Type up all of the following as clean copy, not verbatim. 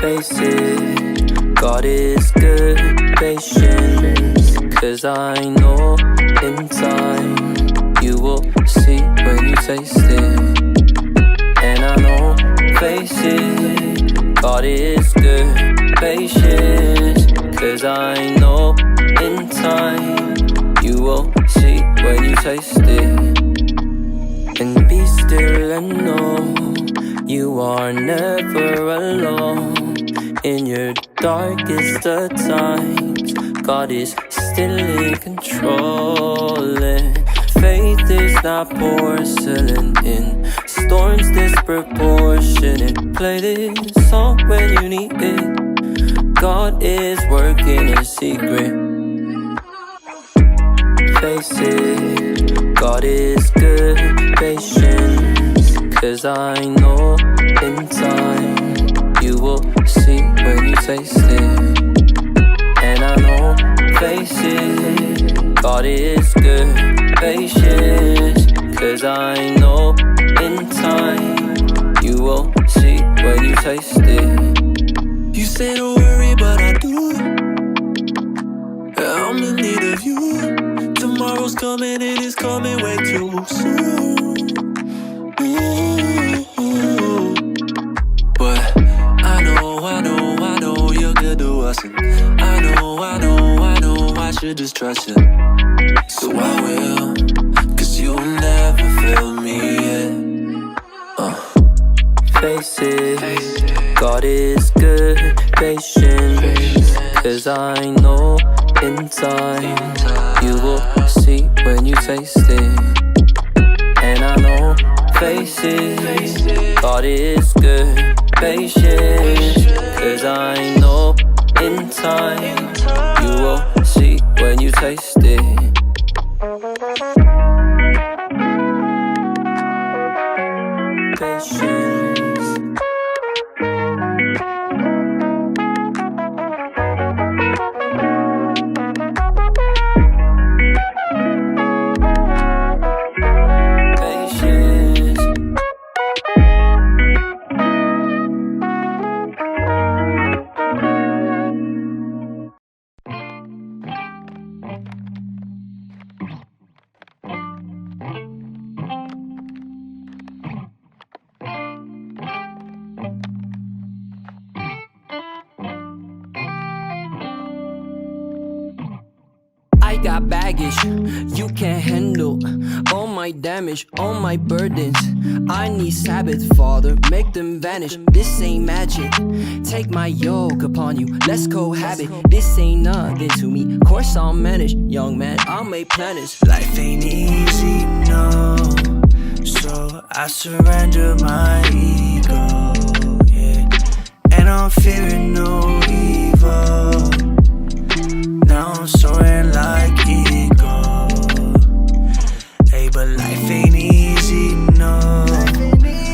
Face it, God is good, patience. Cause I know in time you will see when you taste it. And I know, face it, God is good, patience. Cause I know in time you will see when you taste it. And be still and know you are never alone. In your darkest of times, God is still in control. And faith is not porcelain in storms disproportionate. Play this song when you need it. God is working in secret. Face it, God is good, patience. Cause I know in time you will see when you taste it. And I know, face it, God is good, patience. Cause I know in time you will see when you taste it. You say don't worry, but I do. I'm in need of you. Tomorrow's coming and it's coming way too soon. Ooh. But I know you're good to us. And I know I should just trust you. So I will, cause you'll never fail me yet. Face it, God is good, patience. Cause I know in time you will see when you taste it. And I know, face it, God is good, patience. Cause I know in time you will see when you taste it. Patience. I got baggage you can't handle. All my damage, all my burdens. I need Sabbath, Father, make them vanish. This ain't magic. Take my yoke upon you, let's cohabit. This ain't nothing to me, course I'll manage. Young man, I'll make planets. Life ain't easy, no. So I surrender my ego, yeah. And I'm fearing no evil. Now I'm soaring like eagle. Hey, but life ain't easy, no.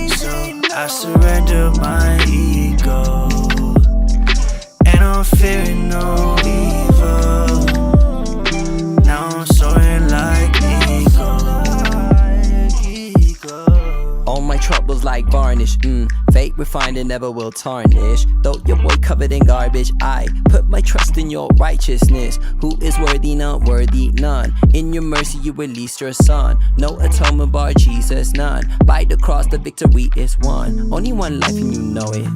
So I surrender my ego. And I'm fearing no evil. Now I'm soaring like eagle. All my troubles like varnish, fate refined and never will tarnish. Though your boy covered in garbage, I put my trust in your righteousness. Who is worthy, not worthy, none. In your mercy you released your son. No atonement bar Jesus, none. By the cross the victory is won. Only one life and you know it.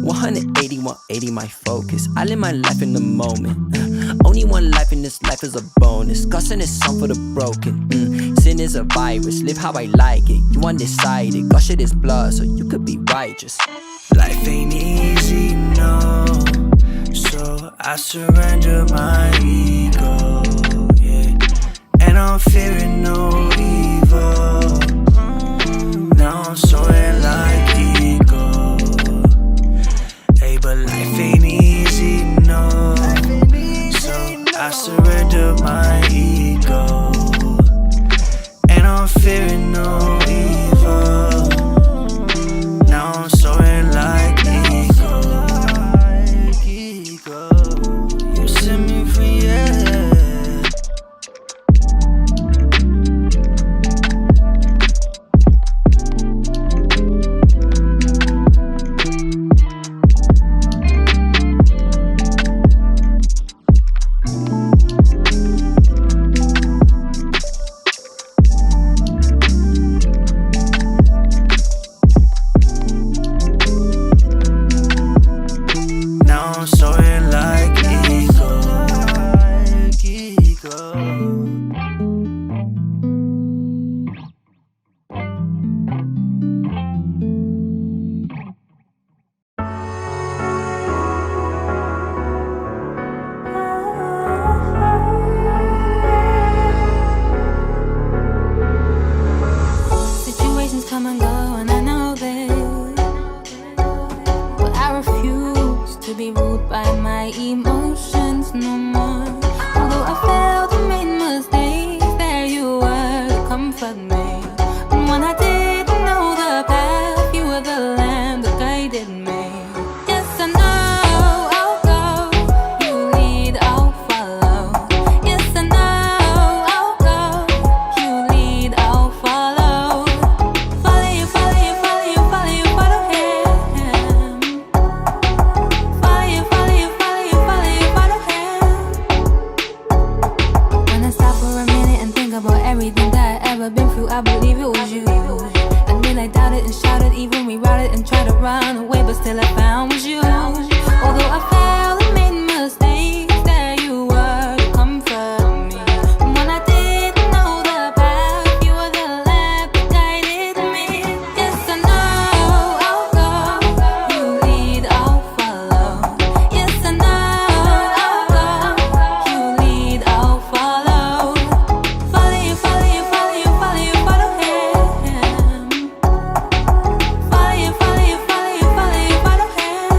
180 my focus. I live my life in the moment. Only one life in this life is a bonus. God's is song for the broken. Sin is a virus, live how I like it. You undecided, God shed his blood so you could be righteous. Life ain't easy, no. So I surrender my ego, yeah. And I'm fearing no evil. Now I'm soaring like eagle. Hey, but life ain't easy, no. So I surrender my ego. And I'm fearing no evil. Now I'm soaring like eagle. I'm soaring like eagle. Situations come and go, and I know this, but I refuse to be ruled by my emotions no more. Although I failed and made mistakes, there you were to comfort me. And when I didn't know the path, you were the lamb that guided me. Yes, I know I'll go, you lead, I'll follow. Yes, I know I'll go, you lead, I'll follow. Follow you, follow you, follow you, follow you, follow him. Follow you, follow you, follow you, follow you, follow him. When I stop for a minute and think about everything that I ever been through, I believe it was you. Admit I doubted and shouted, even rerouted and tried to run away, but still I found was you. Although I failed and made mistakes, there you were to comfort me. And when I didn't know the path, you were the lamp that guided me. Yes, I know I'll go, you lead, I'll follow. Yes, I know I'll go, you lead, I'll follow. Follow you, follow you, follow you, follow you, follow him. Follow you, follow you, follow you, follow you, follow him.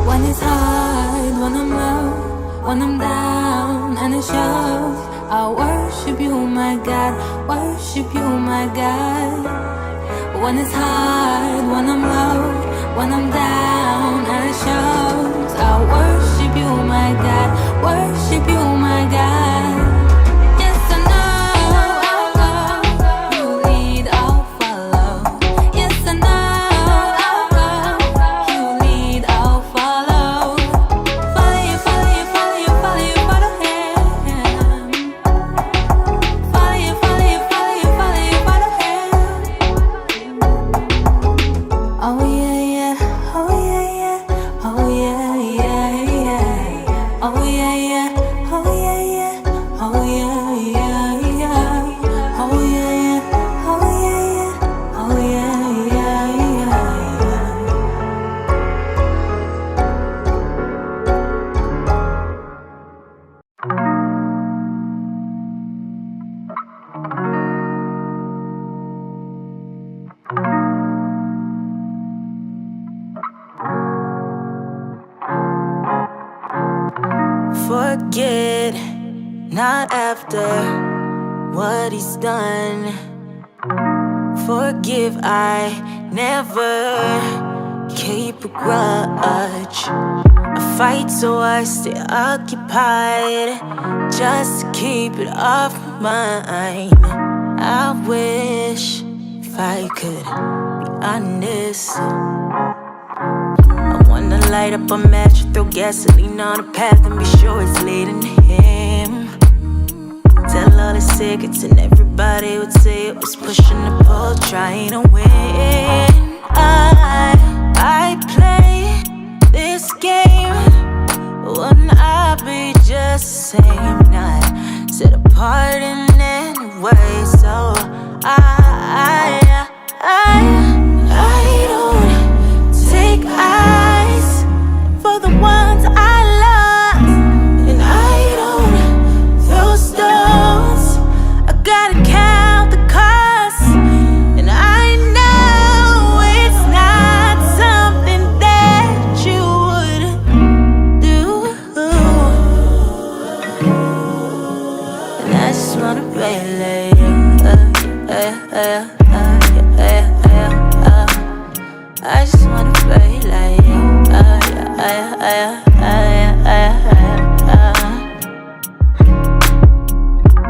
When it's hard, when I'm low, when I'm down and it shows, I'll worship you, my God, worship you, my God. When it's hard, when I'm low, when I'm down and it shows, I'll worship you, my God, worship you, my God. Yes, I know I'll go, you lead, I'll follow. Yes, I know I'll go, you lead, I'll follow. Follow you, follow you, follow you, follow you, follow him. Follow you, follow you, follow you, follow you, follow him. Oh yeah, yeah, oh yeah, yeah, oh yeah, yeah, yeah. Oh yeah, yeah, oh yeah, yeah, oh yeah, yeah, yeah. Oh yeah, yeah, oh yeah, yeah, oh yeah, yeah, Forget, not after what he's done. Forgive, I never keep a grudge. I fight so I stay occupied, just to keep it off my mind. I wish if I could be honest. I wanna light up a match, throw gasoline on the path and be sure it's leading to him. Tell all his secrets and everybody would say it was pushing the pull, trying to win. I play this game, wouldn't I be just the same? Not set apart in any way, so I don't take eyes for the ones I love, and I don't throw stones. I gotta count the cost, and I know it's not something that you would do. And I just wanna relay, I just wanna play like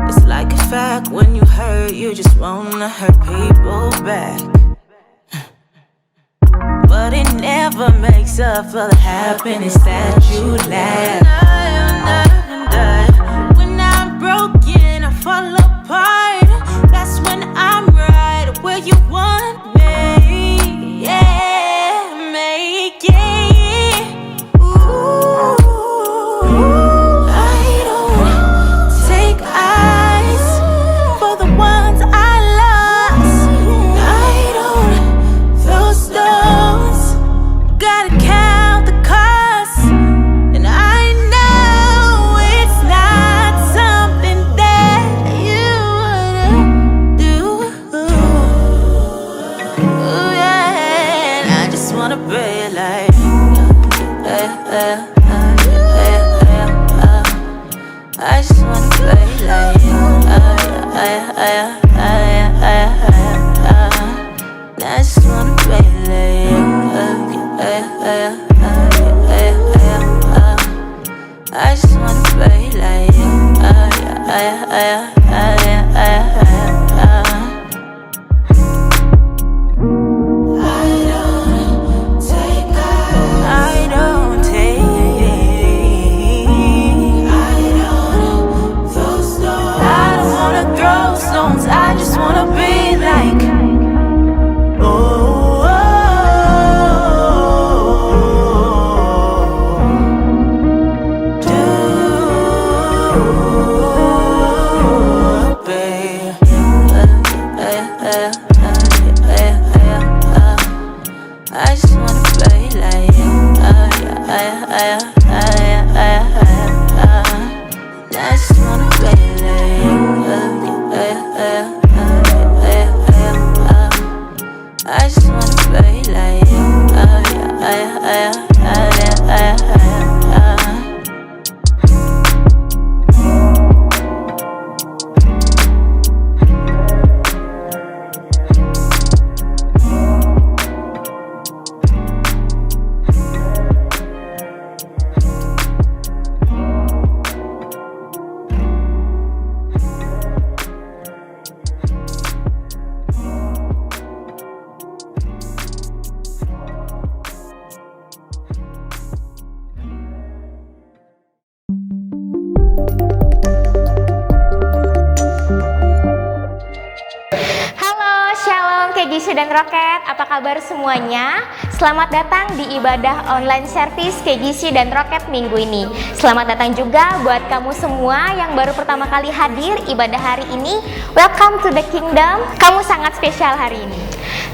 it's like a fact, when you hurt, you just wanna hurt people back. But it never makes up for the happiness that you lack. When I'm broken, I fall apart. That's when I'm right where you want me. Yeah, make it. I just wanna play like you. I just wanna be like I just wanna play like you. I just wanna play like you. I just wanna play like you. KGC dan Rocket, apa kabar semuanya? Selamat datang di ibadah online service KGC dan Rocket minggu ini. Selamat datang juga buat kamu semua yang baru pertama kali hadir ibadah hari ini. Welcome to the kingdom. Kamu sangat spesial hari ini.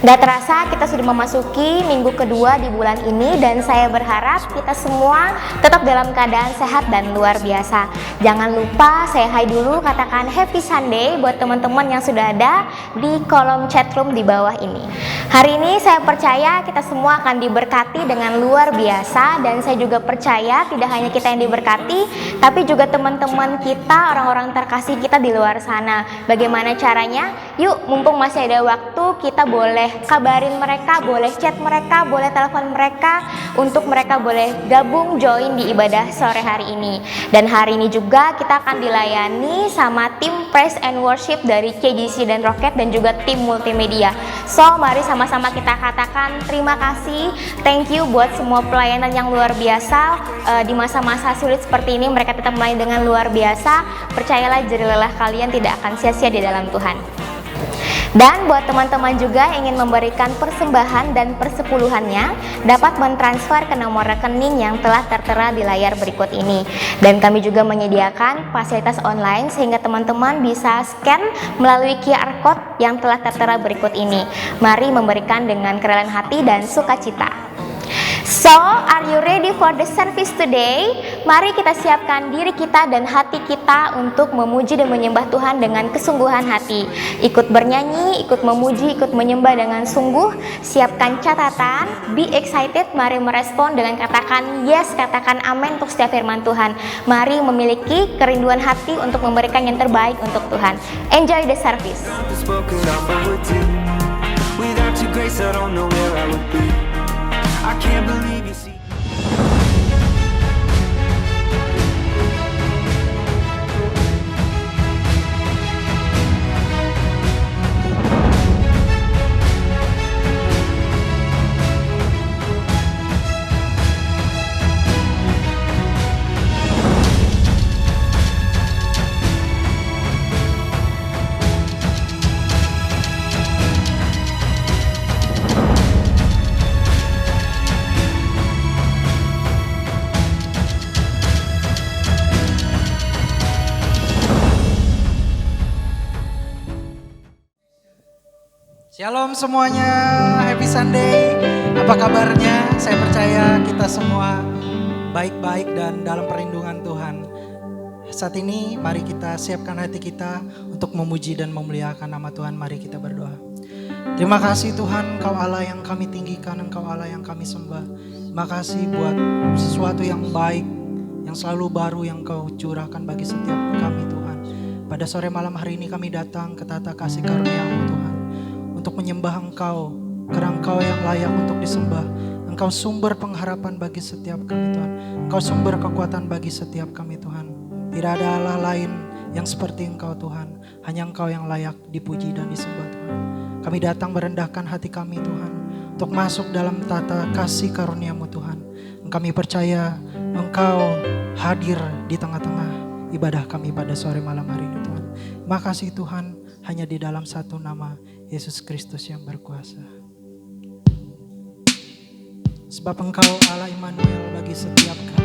Gak terasa kita sudah memasuki minggu kedua di bulan ini, dan saya berharap kita semua tetap dalam keadaan sehat dan luar biasa. Jangan lupa saya hai dulu, katakan Happy Sunday buat teman-teman yang sudah ada di kolom chatroom di bawah ini. Hari ini saya percaya kita semua akan diberkati dengan luar biasa, dan saya juga percaya tidak hanya kita yang diberkati, tapi juga teman-teman kita, orang-orang terkasih kita di luar sana. Bagaimana caranya? Yuk, mumpung masih ada waktu, kita boleh kabarin mereka, boleh chat mereka, boleh telepon mereka, untuk mereka boleh gabung join di ibadah sore hari ini. Dan hari ini juga kita akan dilayani sama tim Praise and Worship dari KGC dan Rocket, dan juga tim multimedia. So, mari sama-sama kita katakan terima kasih, thank you buat semua pelayanan yang luar biasa. Di masa-masa sulit seperti ini mereka tetap melayani dengan luar biasa. Percayalah, jerih lelah kalian tidak akan sia-sia di dalam Tuhan. Dan buat teman-teman juga yang ingin memberikan persembahan dan persepuluhannya, dapat mentransfer ke nomor rekening yang telah tertera di layar berikut ini. Dan kami juga menyediakan fasilitas online sehingga teman-teman bisa scan melalui QR Code yang telah tertera berikut ini. Mari memberikan dengan kerelaan hati dan sukacita. So, are you ready for the service today? Mari kita siapkan diri kita dan hati kita untuk memuji dan menyembah Tuhan dengan kesungguhan hati. Ikut bernyanyi, ikut memuji, ikut menyembah dengan sungguh. Siapkan catatan, be excited, mari merespon dengan katakan yes, katakan amin untuk setiap firman Tuhan. Mari memiliki kerinduan hati untuk memberikan yang terbaik untuk Tuhan. Enjoy the service. I can't believe you see. Shalom semuanya, Happy Sunday. Apa kabarnya? Saya percaya kita semua baik-baik dan dalam perlindungan Tuhan. Saat ini mari kita siapkan hati kita untuk memuji dan memuliakan nama Tuhan. Mari kita berdoa. Terima kasih Tuhan, Engkau Allah yang kami tinggikan, Engkau Allah yang kami sembah. Terima kasih buat sesuatu yang baik, yang selalu baru yang Kau curahkan bagi setiap kami Tuhan. Pada sore malam hari ini kami datang ke tata kasih karunia-Mu Tuhan, untuk menyembah Engkau, karena Engkau yang layak untuk disembah, Engkau sumber pengharapan bagi setiap kami Tuhan. Engkau sumber kekuatan bagi setiap kami Tuhan. Tidak ada Allah lain yang seperti Engkau Tuhan. Hanya Engkau yang layak dipuji dan disembah Tuhan. Kami datang merendahkan hati kami Tuhan, untuk masuk dalam tata kasih karunia-Mu Tuhan. Kami percaya Engkau hadir di tengah-tengah ibadah kami pada sore malam hari ini Tuhan. Makasih Tuhan, hanya di dalam satu nama, Yesus Kristus yang berkuasa. Sebab Engkau Allah Immanuel bagi setiap kami.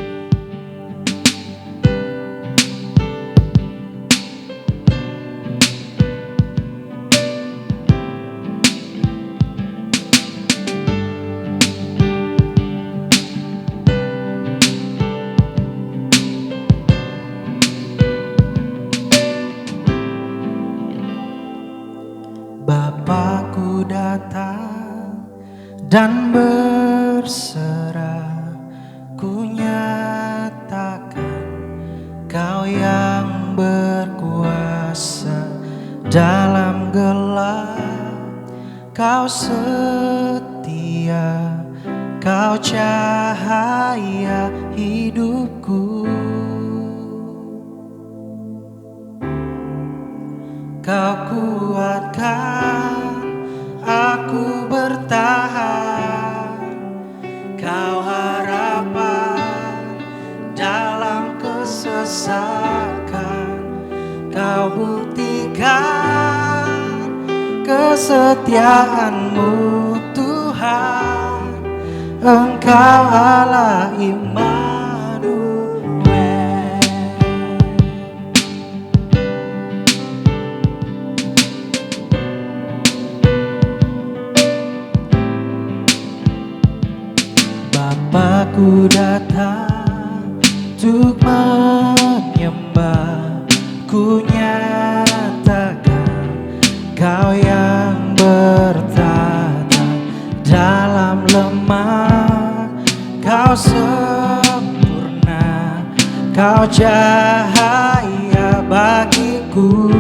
Bapakku datang dan berserah, ku nyatakan Kau yang berkuasa dalam gelap. Kau setia, Kau cahaya hidupku. Kau kuatkan aku bertahan. Kau harapan dalam kesesakan. Kau buktikan kesetiaan-Mu Tuhan. Engkau Allah Immanuel. Bapakku datang untuk menyembah, ku nyatakan Kau yang bertata dalam lemah. Kau sempurna, Kau cahaya bagiku.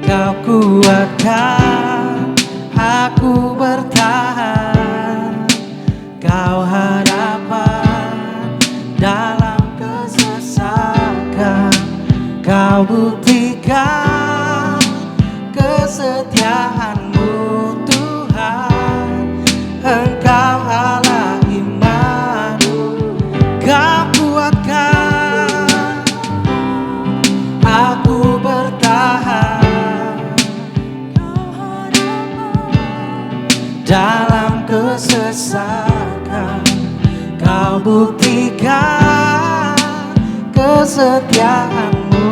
Kau kuatkan aku bertahan. Kau harapan dalam kesesakan. Kau buktikan kesetiaan-Mu Tuhan. Engkau Allah Immanuel. Kau kuatkan aku bertahan dalam kesesakan. Kau buktikan kesetiaan-Mu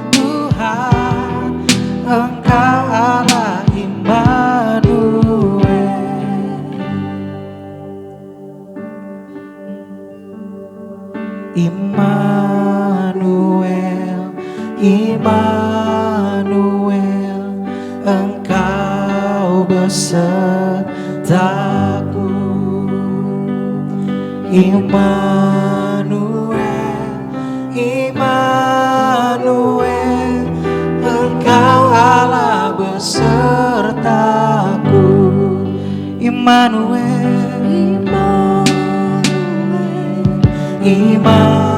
Tuhan. Engkau Allah Immanuel. Immanuel, Immanuel, Engkau besertaku. Immanuel, Immanuel, Engkau Allah besertaku. Immanuel, Immanuel,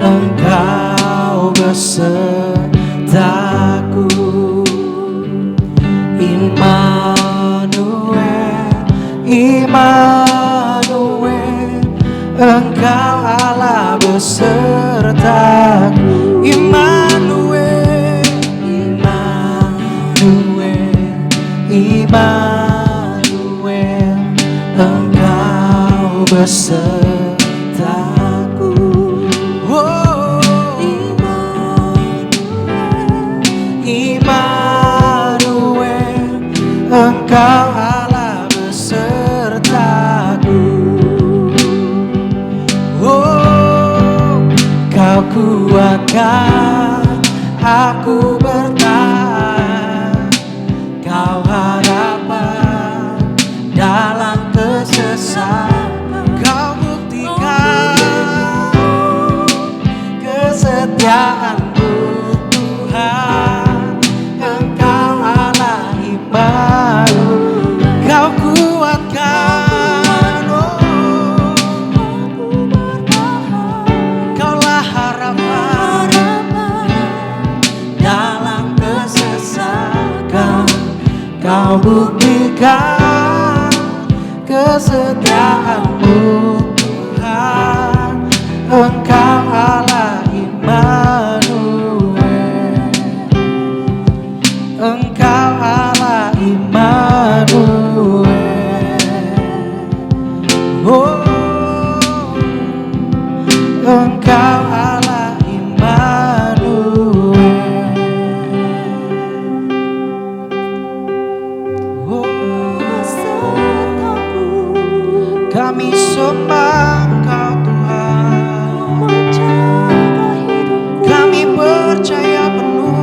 Engkau besertaku. Immanuel, Immanuel, Engkau Allah besertaku. Immanuel, Immanuel, Immanuel, Engkau besertaku. Oh, Immanuel, Engkau Allah besertaku. Oh, Kau kuatkan aku bertahan. Kau harapan dalam kesesakan. Kau buktikan kesetiaan-Mu Tuhan. Engkau Allah Immanuel. kesetiaan-Mu Tuhan, Engkau Allah Immanuel, Engkau Allah Immanuel. Oh, Engkau Allah Immanuel. Oh, kami sembah Engkau Tuhan, kami percaya penuh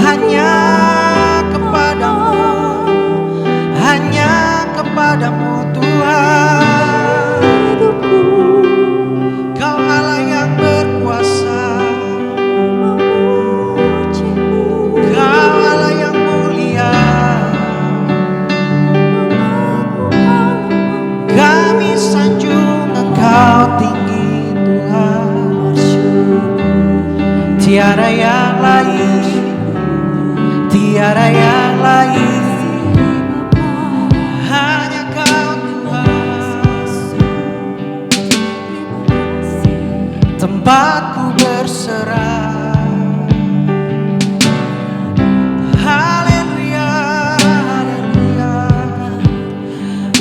hanya kepadamu, hanya kepadamu Tuhan. Kau Allah yang berkuasa, Kau Allah yang mulia. Kami sanjung Engkau tinggi Tuhan, tiada yang lain, tiada yang lain, hanya Kau Tuhan. Tempatku berserah. Haleluya, haleluya.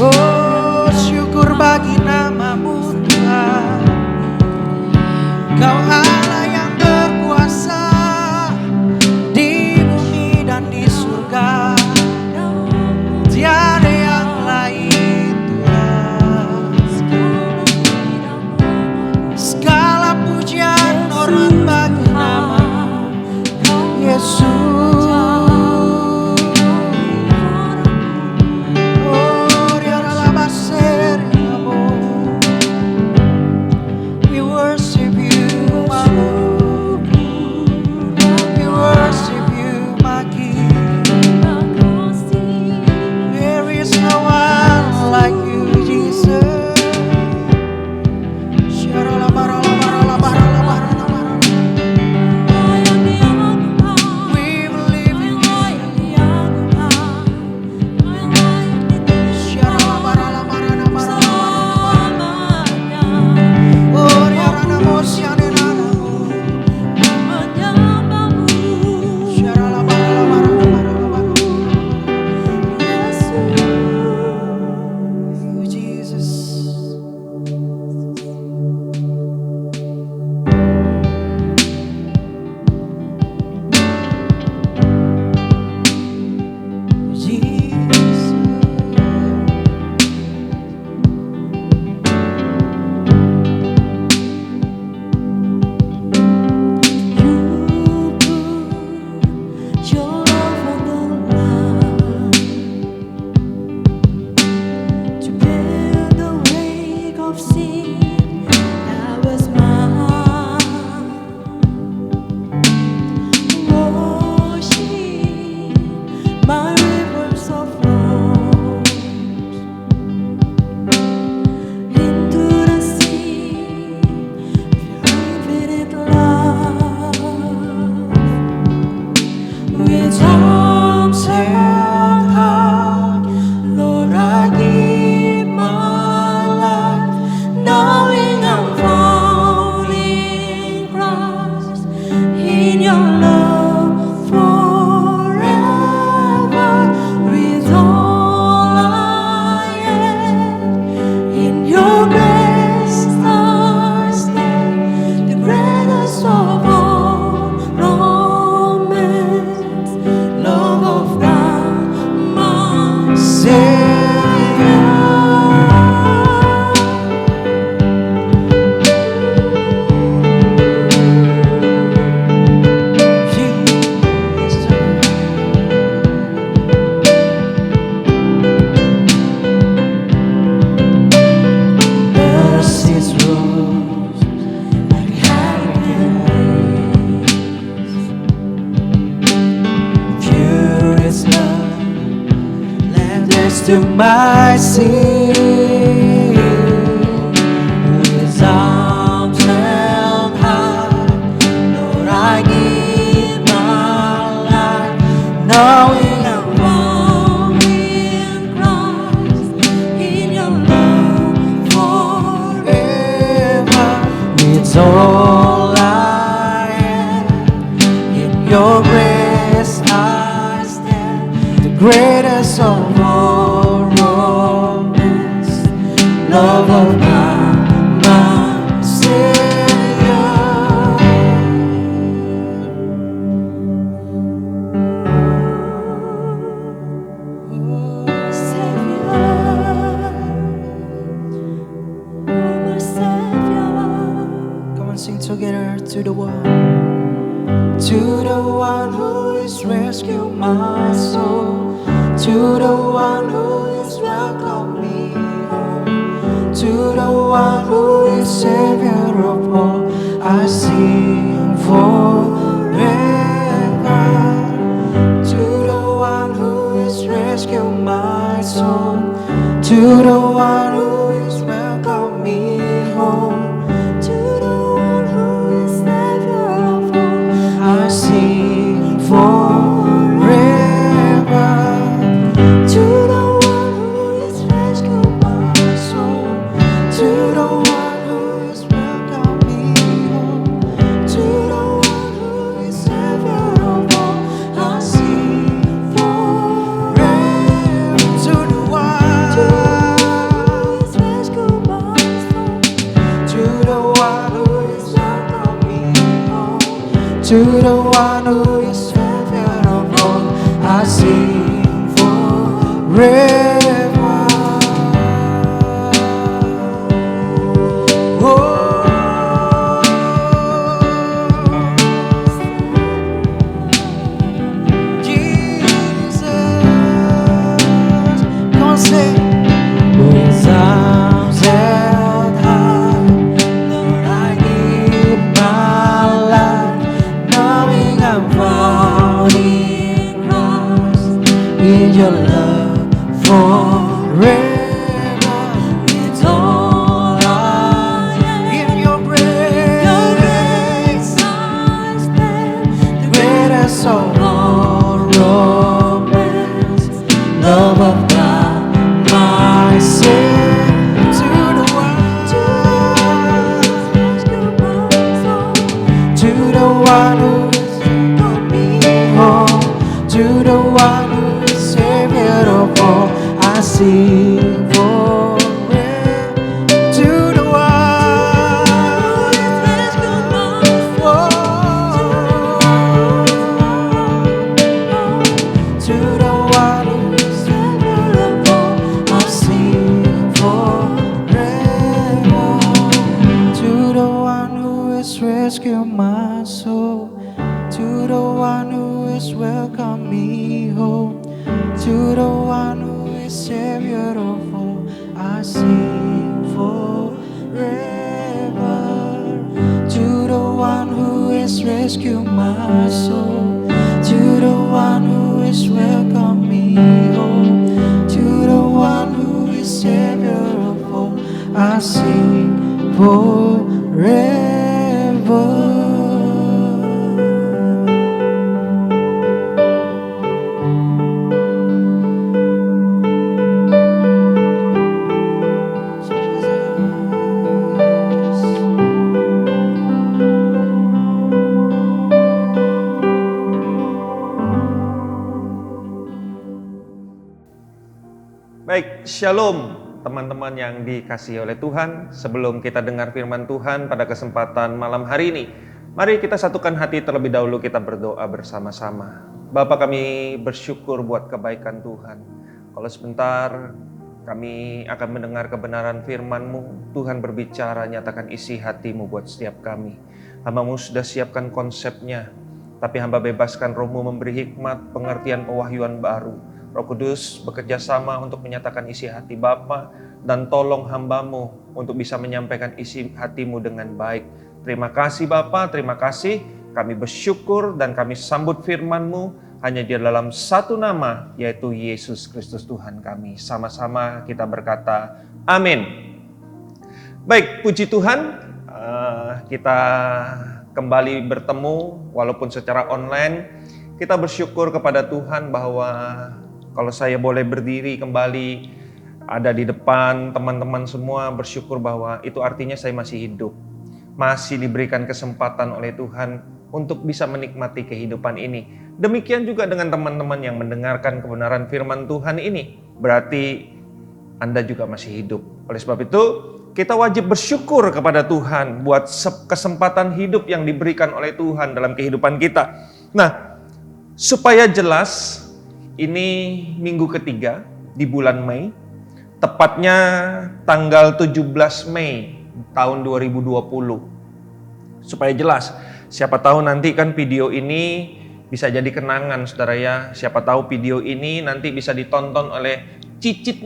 Oh, syukur bagi nama-Mu Tuhan. Kau Allah yang berkuasa di bumi dan di surga. Tiada yang lain Tuhan. Segala pujian hormat bagi nama Yesus. Oh, diaralah baseriamu. We worship You, my Lord. We worship You, my King. There is no one like You, Jesus. We believe in You. Oh, diarana mosiane nanamu. You, Jesus. My rivers of rose into the sea, infinite love, with arms held high, Lord, I give my life, knowing I'm found in Christ, in Your love forever. With all I am, in Your grace I stand, the greatest of all romance, love of God, my Savior. Mercy's rose like hurricane waves. Furious love left us to my sin. With arms held high, Lord, I give my life, knowing I'm found in Christ, to the one who is rescued my soul, to the one who is welcomed me home, to the one who is Savior of all, I sing forever. To the one who is rescued my soul, to the one who is welcomed me home, to the one who is Savior of all, I sing forever. To the one who is rescued my soul, to the one who is welcomed me home, to the one who is Savior of all, I sing forever. To the one who is rescued my soul, to the one who is welcomed me home, to the one who is Savior of all, I sing forever. Jesus, come on, sing. With arms held high, Lord, I give my life, knowing I'm found in Christ, in your love forever. It's all I am. In your grace I stand, the greatest of all romance, love of God, my Savior. To the one, to the one who is got me home, to the one who is Savior of all, I sing forever. To the one, to the one who is Savior of all, I sing forever. To the one who has rescued my soul, to the one who has welcomed me home, to the one who is Savior of all, I sing forever. To the one who has rescued my soul, to the one who is welcomed me home, to the one who is Savior of all, I sing forever. Baik, shalom teman-teman yang dikasihi oleh Tuhan. Sebelum kita dengar firman Tuhan pada kesempatan malam hari ini, mari kita satukan hati terlebih dahulu, kita berdoa bersama-sama. Bapa, kami bersyukur buat kebaikan Tuhan. Kalau sebentar kami akan mendengar kebenaran firman-Mu, Tuhan berbicara, nyatakan isi hati-Mu buat setiap kami. Hamba-Mu sudah siapkan konsepnya, tapi hamba bebaskan Roh-Mu memberi hikmat, pengertian, pewahyuan baru. Roh Kudus bekerja sama untuk menyatakan isi hati Bapa, dan tolong hamba-Mu untuk bisa menyampaikan isi hati-Mu dengan baik. Terima kasih Bapa, terima kasih. Kami bersyukur dan kami sambut firman-Mu hanya di dalam satu nama, yaitu Yesus Kristus Tuhan kami. Sama-sama kita berkata, amin. Baik, puji Tuhan, kita kembali bertemu walaupun secara online. Kita bersyukur kepada Tuhan bahwa kalau saya boleh berdiri kembali ada di depan teman-teman semua, bersyukur bahwa itu artinya saya masih hidup. Masih diberikan kesempatan oleh Tuhan untuk bisa menikmati kehidupan ini. Demikian juga dengan teman-teman yang mendengarkan kebenaran firman Tuhan ini. Berarti Anda juga masih hidup. Oleh sebab itu, kita wajib bersyukur kepada Tuhan buat kesempatan hidup yang diberikan oleh Tuhan dalam kehidupan kita. Nah, supaya jelas, ini minggu ketiga di bulan Mei, tepatnya tanggal 17 Mei tahun 2020. supaya jelas. Siapa tahu nanti kan video ini bisa jadi kenangan saudara ya. Siapa tahu video ini nanti bisa ditonton oleh cicit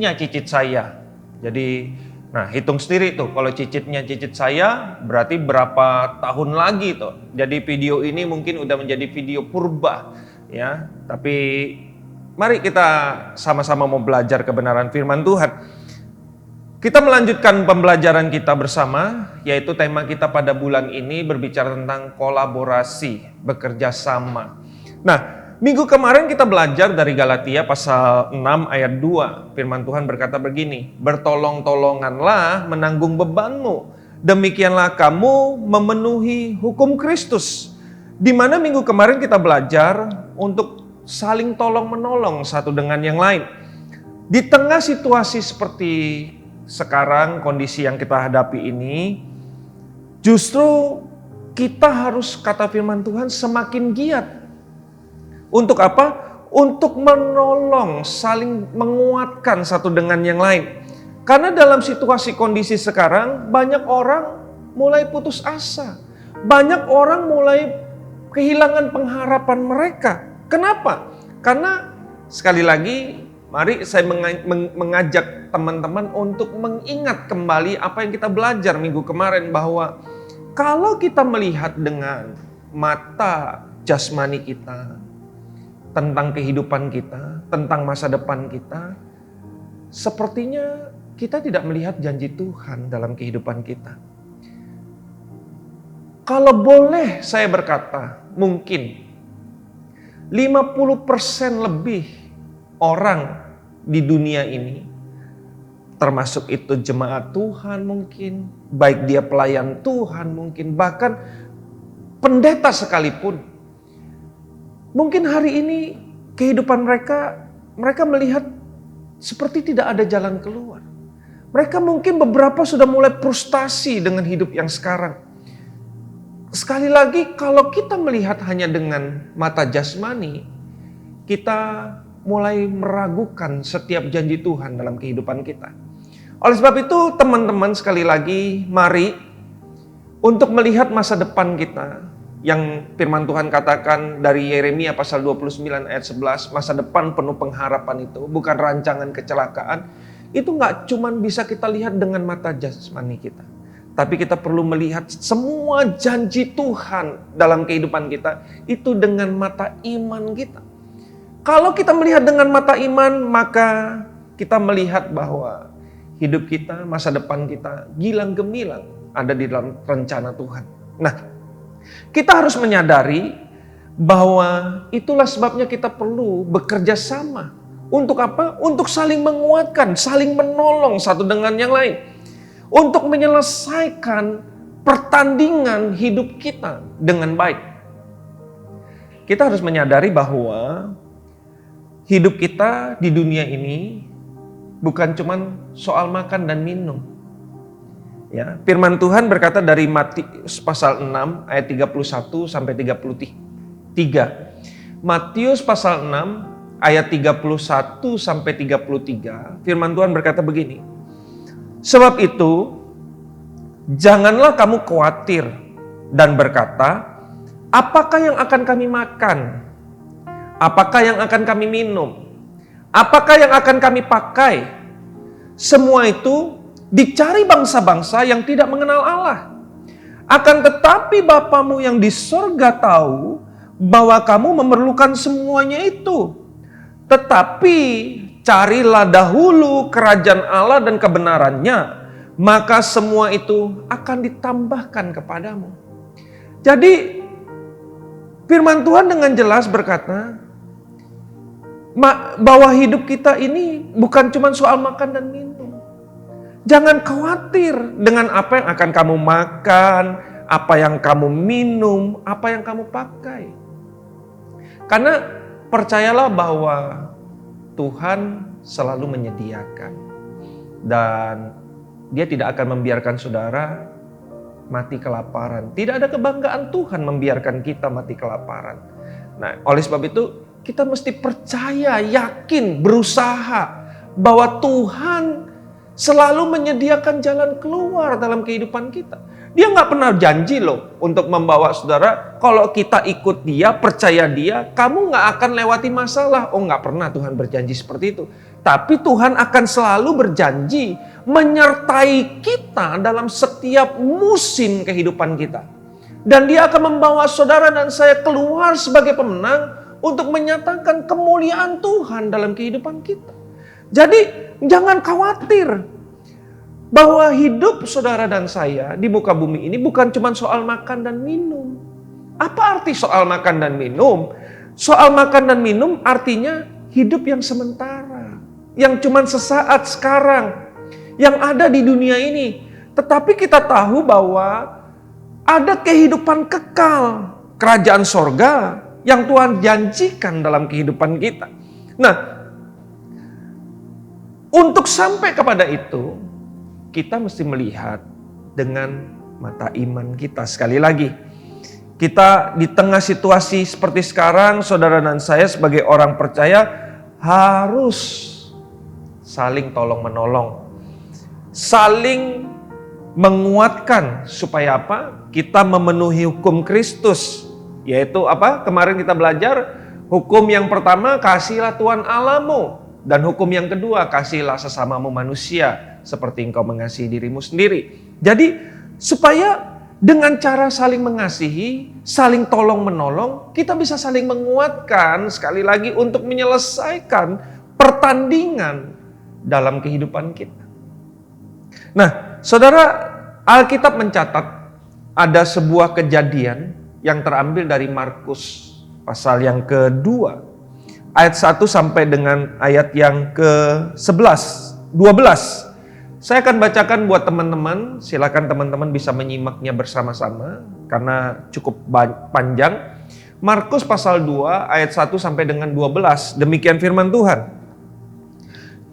saya. Jadi nah hitung sendiri tuh, kalau cicitnya cicit saya berarti berapa tahun lagi tuh. Jadi video ini mungkin udah menjadi video purba ya. Tapi mari kita sama-sama mau belajar kebenaran firman Tuhan. Kita melanjutkan pembelajaran kita bersama, yaitu tema kita pada bulan ini berbicara tentang kolaborasi, bekerja sama. Nah, minggu kemarin kita belajar dari Galatia pasal 6 ayat 2. Firman Tuhan berkata begini, bertolong-tolonganlah menanggung bebanmu, demikianlah kamu memenuhi hukum Kristus. Di mana minggu kemarin kita belajar untuk saling tolong-menolong satu dengan yang lain. Di tengah situasi seperti sekarang, kondisi yang kita hadapi ini, justru kita harus, kata firman Tuhan, semakin giat. Untuk apa? Untuk menolong, saling menguatkan satu dengan yang lain. Karena dalam situasi kondisi sekarang, banyak orang mulai putus asa. Banyak orang mulai kehilangan pengharapan mereka. Kenapa? Karena sekali lagi, mari saya mengajak teman-teman untuk mengingat kembali apa yang kita belajar minggu kemarin, bahwa kalau kita melihat dengan mata jasmani kita, tentang kehidupan kita, tentang masa depan kita, sepertinya kita tidak melihat janji Tuhan dalam kehidupan kita. Kalau boleh saya berkata, mungkin 50% lebih orang di dunia ini, termasuk itu jemaat Tuhan mungkin, baik dia pelayan Tuhan mungkin, bahkan pendeta sekalipun, mungkin hari ini kehidupan mereka melihat seperti tidak ada jalan keluar. Mereka mungkin beberapa sudah mulai frustasi dengan hidup yang sekarang. Sekali lagi, kalau kita melihat hanya dengan mata jasmani, kita mulai meragukan setiap janji Tuhan dalam kehidupan kita. Oleh sebab itu, teman-teman, sekali lagi, mari untuk melihat masa depan kita, yang firman Tuhan katakan dari Yeremia pasal 29 ayat 11, masa depan penuh pengharapan itu bukan rancangan kecelakaan. Itu gak cuman bisa kita lihat dengan mata jasmani kita, tapi kita perlu melihat semua janji Tuhan dalam kehidupan kita itu dengan mata iman kita. Kalau kita melihat dengan mata iman, maka kita melihat bahwa hidup kita, masa depan kita gilang gemilang ada di dalam rencana Tuhan. Nah, kita harus menyadari bahwa itulah sebabnya kita perlu bekerja sama. Untuk apa? Untuk saling menguatkan, saling menolong satu dengan yang lain. Untuk menyelesaikan pertandingan hidup kita dengan baik. Kita harus menyadari bahwa hidup kita di dunia ini bukan cuma soal makan dan minum. Ya, firman Tuhan berkata dari Matius pasal 6 ayat 31 sampai 33. Matius pasal 6 ayat 31 sampai 33. Firman Tuhan berkata begini. Sebab itu, janganlah kamu khawatir dan berkata, apakah yang akan kami makan? Apakah yang akan kami minum? Apakah yang akan kami pakai? Semua itu dicari bangsa-bangsa yang tidak mengenal Allah. Akan tetapi Bapamu yang di sorga tahu bahwa kamu memerlukan semuanya itu. Tetapi carilah dahulu kerajaan Allah dan kebenarannya, maka semua itu akan ditambahkan kepadamu. Jadi firman Tuhan dengan jelas berkata bahwa hidup kita ini bukan cuma soal makan dan minum. Jangan khawatir dengan apa yang akan kamu makan, apa yang kamu minum, apa yang kamu pakai. Karena percayalah bahwa Tuhan selalu menyediakan. Dan Dia tidak akan membiarkan saudara mati kelaparan. Tidak ada kebanggaan Tuhan membiarkan kita mati kelaparan. Nah, oleh sebab itu kita mesti percaya, yakin, berusaha bahwa Tuhan selalu menyediakan jalan keluar dalam kehidupan kita. Dia nggak pernah janji loh untuk membawa saudara, kalau kita ikut dia, percaya dia, kamu nggak akan lewati masalah. Oh, nggak pernah Tuhan berjanji seperti itu. Tapi Tuhan akan selalu berjanji menyertai kita dalam setiap musim kehidupan kita. Dan dia akan membawa saudara dan saya keluar sebagai pemenang untuk menyatakan kemuliaan Tuhan dalam kehidupan kita. Jadi jangan khawatir bahwa hidup saudara dan saya di muka bumi ini bukan cuma soal makan dan minum. Apa arti soal makan dan minum? Soal makan dan minum artinya hidup yang sementara, yang cuma sesaat sekarang, yang ada di dunia ini. Tetapi kita tahu bahwa ada kehidupan kekal, kerajaan sorga yang Tuhan janjikan dalam kehidupan kita. Nah, untuk sampai kepada itu, kita mesti melihat dengan mata iman kita. Sekali lagi, kita di tengah situasi seperti sekarang, saudara dan saya sebagai orang percaya harus saling tolong menolong, saling menguatkan supaya apa? Kita memenuhi hukum Kristus, yaitu apa? Kemarin kita belajar hukum yang pertama, kasihlah Tuhan Allahmu, dan hukum yang kedua, kasihlah sesamamu manusia seperti engkau mengasihi dirimu sendiri. Jadi supaya dengan cara saling mengasihi, saling tolong menolong, kita bisa saling menguatkan sekali lagi untuk menyelesaikan pertandingan dalam kehidupan kita. Nah, saudara, Alkitab mencatat ada sebuah kejadian yang terambil dari Markus pasal yang kedua, ayat 1 sampai dengan ayat yang ke-11, 12. Saya akan bacakan buat teman-teman, silakan teman-teman bisa menyimaknya bersama-sama karena cukup panjang. Markus pasal 2 ayat 1 sampai dengan 12, demikian firman Tuhan.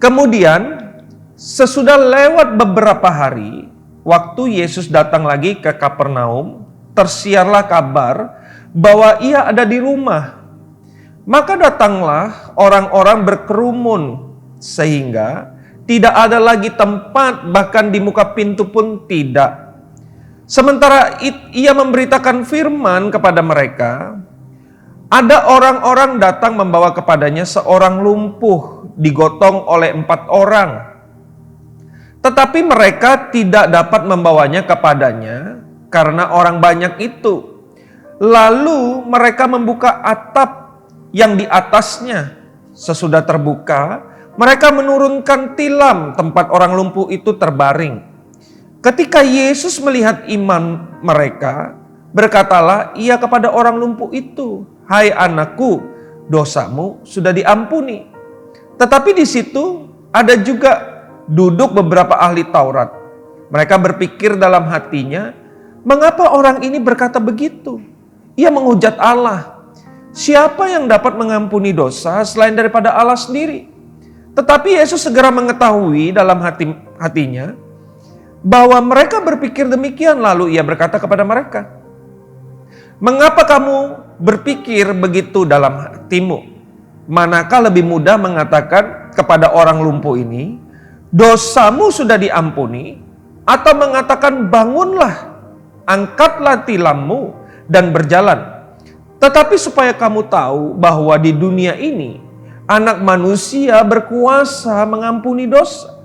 Kemudian sesudah lewat beberapa hari, waktu Yesus datang lagi ke Kapernaum, tersiarlah kabar bahwa ia ada di rumah. Maka datanglah orang-orang berkerumun sehingga tidak ada lagi tempat, bahkan di muka pintu pun tidak. Sementara ia memberitakan firman kepada mereka, ada orang-orang datang membawa kepadanya seorang lumpuh digotong oleh 4 orang. Tetapi mereka tidak dapat membawanya kepadanya karena orang banyak itu. Lalu mereka membuka atap yang di atasnya. Sesudah terbuka, mereka menurunkan tilam tempat orang lumpuh itu terbaring. Ketika Yesus melihat iman mereka, berkatalah ia kepada orang lumpuh itu, "Hai anakku, dosamu sudah diampuni." Tetapi di situ ada juga duduk beberapa ahli Taurat. Mereka berpikir dalam hatinya, mengapa orang ini berkata begitu? Ia menghujat Allah. Siapa yang dapat mengampuni dosa selain daripada Allah sendiri? Tetapi Yesus segera mengetahui dalam hatinya bahwa mereka berpikir demikian. Lalu ia berkata kepada mereka, "Mengapa kamu berpikir begitu dalam hatimu? Manakah lebih mudah mengatakan kepada orang lumpuh ini, dosamu sudah diampuni, atau mengatakan bangunlah, angkatlah tilammu dan berjalan? Tetapi supaya kamu tahu bahwa di dunia ini Anak manusia berkuasa mengampuni dosa.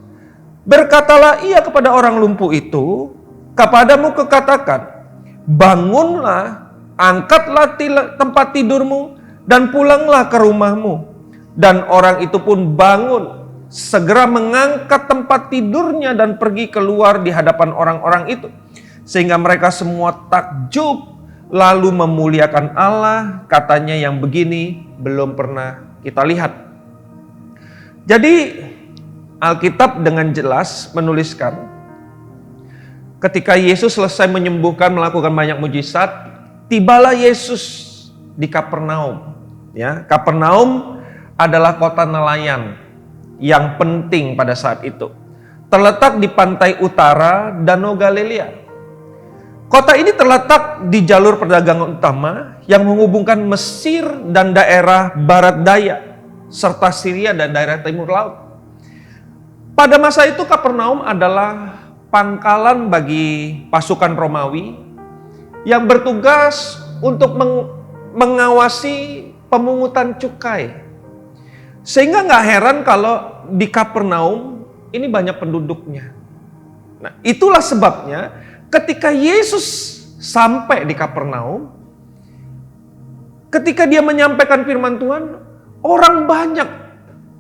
Berkatalah ia kepada orang lumpuh itu, kepadamu kukatakan, bangunlah, angkatlah tempat tidurmu, dan pulanglah ke rumahmu. Dan orang itu pun bangun, segera mengangkat tempat tidurnya dan pergi keluar di hadapan orang-orang itu. Sehingga mereka semua takjub, lalu memuliakan Allah, katanya yang begini belum pernah kita lihat. Jadi Alkitab dengan jelas menuliskan ketika Yesus selesai menyembuhkan, melakukan banyak mujizat, tibalah Yesus di Kapernaum. Ya, Kapernaum adalah kota nelayan yang penting pada saat itu. Terletak di pantai utara Danau Galilea. Kota ini terletak di jalur perdagangan utama yang menghubungkan Mesir dan daerah barat daya, serta Syria dan daerah timur laut. Pada masa itu Kapernaum adalah pangkalan bagi pasukan Romawi yang bertugas untuk mengawasi pemungutan cukai. Sehingga nggak heran kalau di Kapernaum ini banyak penduduknya. Nah, itulah sebabnya ketika Yesus sampai di Kapernaum, ketika dia menyampaikan firman Tuhan, orang banyak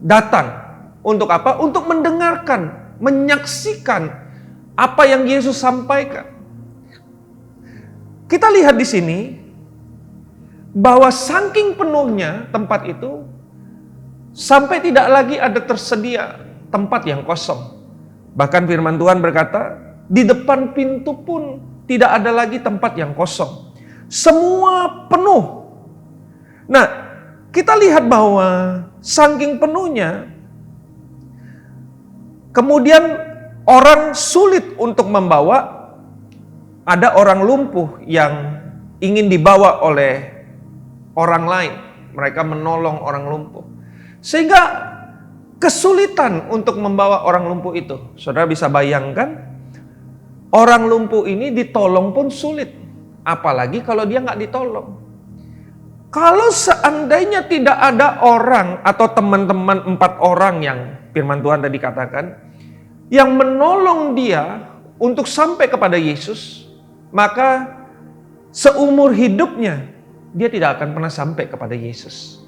datang. Untuk apa? Untuk mendengarkan, menyaksikan apa yang Yesus sampaikan. Kita lihat di sini bahwa saking penuhnya tempat itu sampai tidak lagi ada tersedia tempat yang kosong. Bahkan firman Tuhan berkata, di depan pintu pun tidak ada lagi tempat yang kosong. Semua penuh. Nah, kita lihat bahwa saking penuhnya, kemudian orang sulit untuk membawa. Ada orang lumpuh yang ingin dibawa oleh orang lain. Mereka menolong orang lumpuh. Sehingga kesulitan untuk membawa orang lumpuh itu. Saudara bisa bayangkan, orang lumpuh ini ditolong pun sulit. Apalagi kalau dia nggak ditolong. Kalau seandainya tidak ada orang atau teman-teman 4 orang yang firman Tuhan tadi katakan, yang menolong dia untuk sampai kepada Yesus, maka seumur hidupnya dia tidak akan pernah sampai kepada Yesus.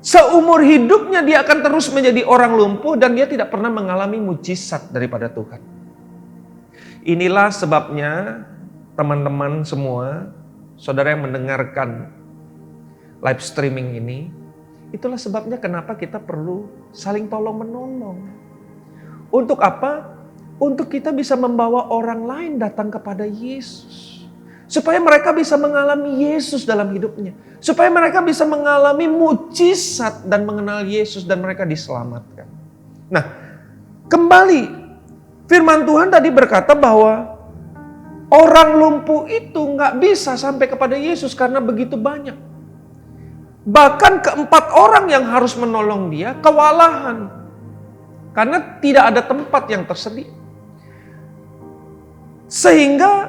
Seumur hidupnya dia akan terus menjadi orang lumpuh dan dia tidak pernah mengalami mujizat daripada Tuhan. Inilah sebabnya teman-teman semua, saudara yang mendengarkan live streaming ini, itulah sebabnya kenapa kita perlu saling tolong-menolong. Untuk apa? Untuk kita bisa membawa orang lain datang kepada Yesus. Supaya mereka bisa mengalami Yesus dalam hidupnya. Supaya mereka bisa mengalami mujizat dan mengenal Yesus dan mereka diselamatkan. Nah, kembali firman Tuhan tadi berkata bahwa orang lumpuh itu gak bisa sampai kepada Yesus karena begitu banyak. Bahkan ke-4 orang yang harus menolong dia kewalahan. Karena tidak ada tempat yang tersedia. Sehingga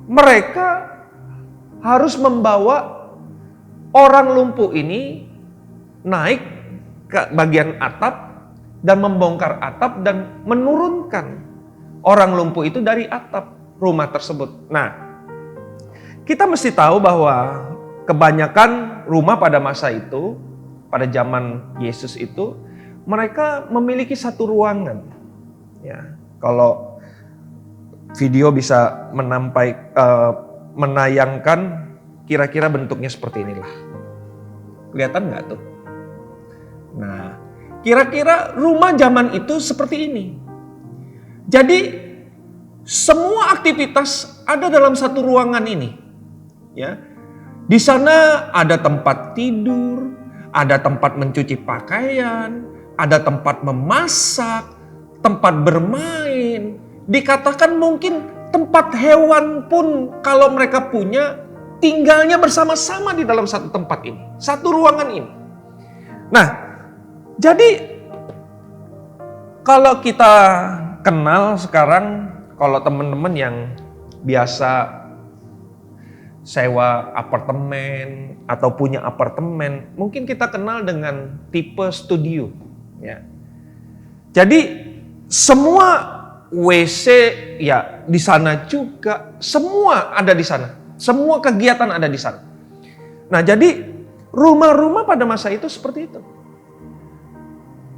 mereka harus membawa orang lumpuh ini naik ke bagian atap dan membongkar atap dan menurunkan orang lumpuh itu dari atap rumah tersebut. Nah, kita mesti tahu bahwa kebanyakan rumah pada masa itu, pada zaman Yesus itu, mereka memiliki satu ruangan. Ya, kalau video bisa menayangkan kira-kira bentuknya seperti inilah. Kelihatan nggak tuh? Nah, kira-kira rumah zaman itu seperti ini. Jadi semua aktivitas ada dalam satu ruangan ini. Ya, di sana ada tempat tidur, ada tempat mencuci pakaian, ada tempat memasak, tempat bermain. Dikatakan mungkin tempat hewan pun kalau mereka punya, tinggalnya bersama-sama di dalam satu tempat ini, satu ruangan ini. Nah, jadi kalau kita kenal sekarang, kalau teman-teman yang biasa sewa apartemen atau punya apartemen, mungkin kita kenal dengan tipe studio. Ya. Jadi semua WC ya di sana juga, semua ada di sana, semua kegiatan ada di sana. Nah, jadi rumah-rumah pada masa itu seperti itu.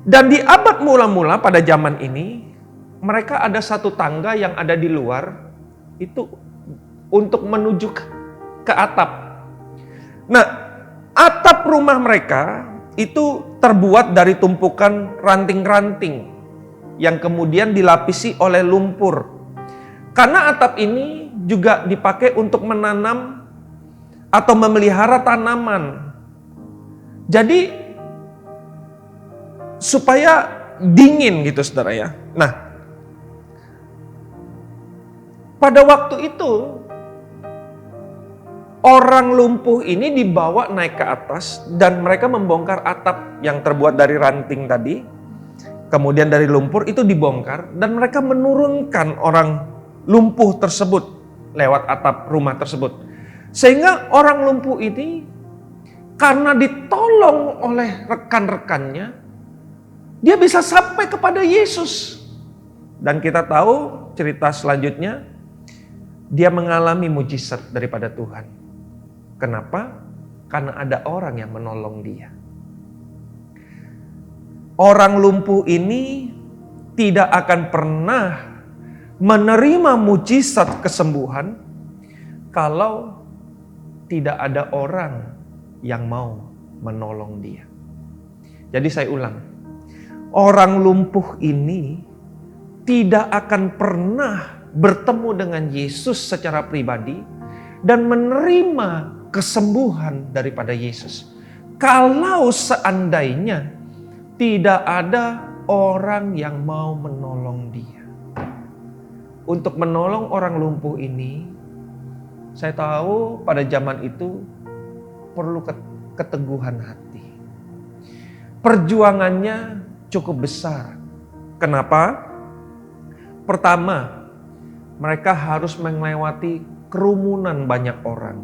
Dan di abad mula-mula pada zaman ini, mereka ada satu tangga yang ada di luar itu untuk menuju ke atap. Nah, atap rumah mereka itu terbuat dari tumpukan ranting-ranting yang kemudian dilapisi oleh lumpur. Karena atap ini juga dipakai untuk menanam atau memelihara tanaman. Jadi supaya dingin gitu saudara ya. Nah, pada waktu itu orang lumpuh ini dibawa naik ke atas dan mereka membongkar atap yang terbuat dari ranting tadi. Kemudian dari lumpur itu dibongkar dan mereka menurunkan orang lumpuh tersebut lewat atap rumah tersebut. Sehingga orang lumpuh ini karena ditolong oleh rekan-rekannya, dia bisa sampai kepada Yesus. Dan kita tahu cerita selanjutnya, dia mengalami mujizat daripada Tuhan. Kenapa? Karena ada orang yang menolong dia. Orang lumpuh ini tidak akan pernah menerima mujizat kesembuhan kalau tidak ada orang yang mau menolong dia. Jadi saya ulang, orang lumpuh ini tidak akan pernah bertemu dengan Yesus secara pribadi dan menerima kesembuhan daripada Yesus kalau seandainya tidak ada orang yang mau menolong dia. Untuk menolong orang lumpuh ini, saya tahu pada zaman itu perlu keteguhan hati. Perjuangannya cukup besar. Kenapa? Pertama, mereka harus melewati kerumunan banyak orang.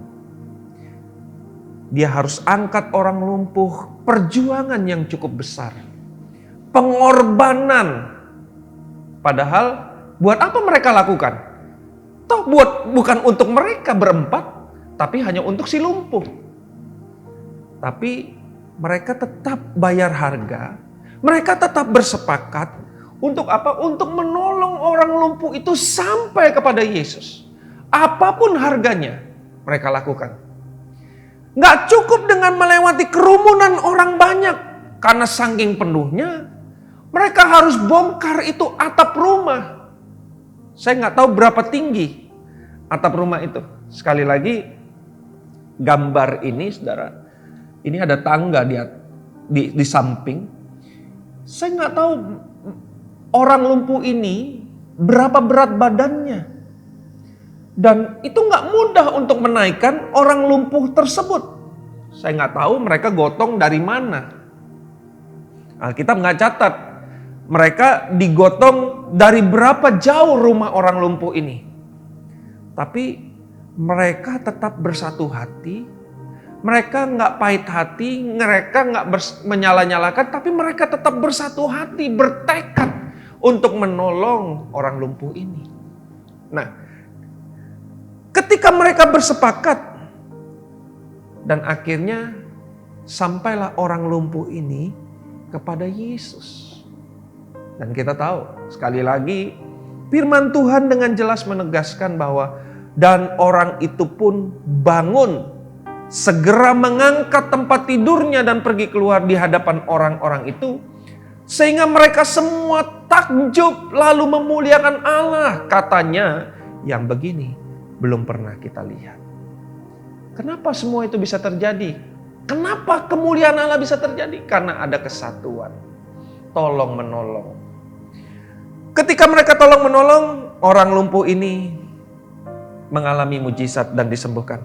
Dia harus angkat orang lumpuh, perjuangan yang cukup besar. Pengorbanan. Padahal buat apa mereka lakukan? Toh bukan untuk mereka berempat, tapi hanya untuk si lumpuh. Tapi mereka tetap bayar harga, mereka tetap bersepakat untuk apa? Untuk menolong orang lumpuh itu sampai kepada Yesus. Apapun harganya mereka lakukan. Gak cukup dengan melewati kerumunan orang banyak. Karena saking penuhnya, mereka harus bongkar itu atap rumah. Saya gak tahu berapa tinggi atap rumah itu. Sekali lagi, gambar ini saudara, ini ada tangga di samping. Saya gak tahu orang lumpuh ini berapa berat badannya. Dan itu gak mudah untuk menaikkan orang lumpuh tersebut. Saya gak tahu mereka gotong dari mana. Alkitab gak catat. Mereka digotong dari berapa jauh rumah orang lumpuh ini. Tapi mereka tetap bersatu hati. Mereka gak pahit hati. Mereka gak menyala-nyalakan. Tapi mereka tetap bersatu hati. Bertekad untuk menolong orang lumpuh ini. Nah, ketika mereka bersepakat dan akhirnya sampailah orang lumpuh ini kepada Yesus. Dan kita tahu sekali lagi firman Tuhan dengan jelas menegaskan bahwa dan orang itu pun bangun, segera mengangkat tempat tidurnya dan pergi keluar di hadapan orang-orang itu. Sehingga mereka semua takjub lalu memuliakan Allah. Katanya yang begini, belum pernah kita lihat. Kenapa semua itu bisa terjadi? Kenapa kemuliaan Allah bisa terjadi? Karena ada kesatuan. Tolong menolong. Ketika mereka tolong menolong, orang lumpuh ini mengalami mujizat dan disembuhkan.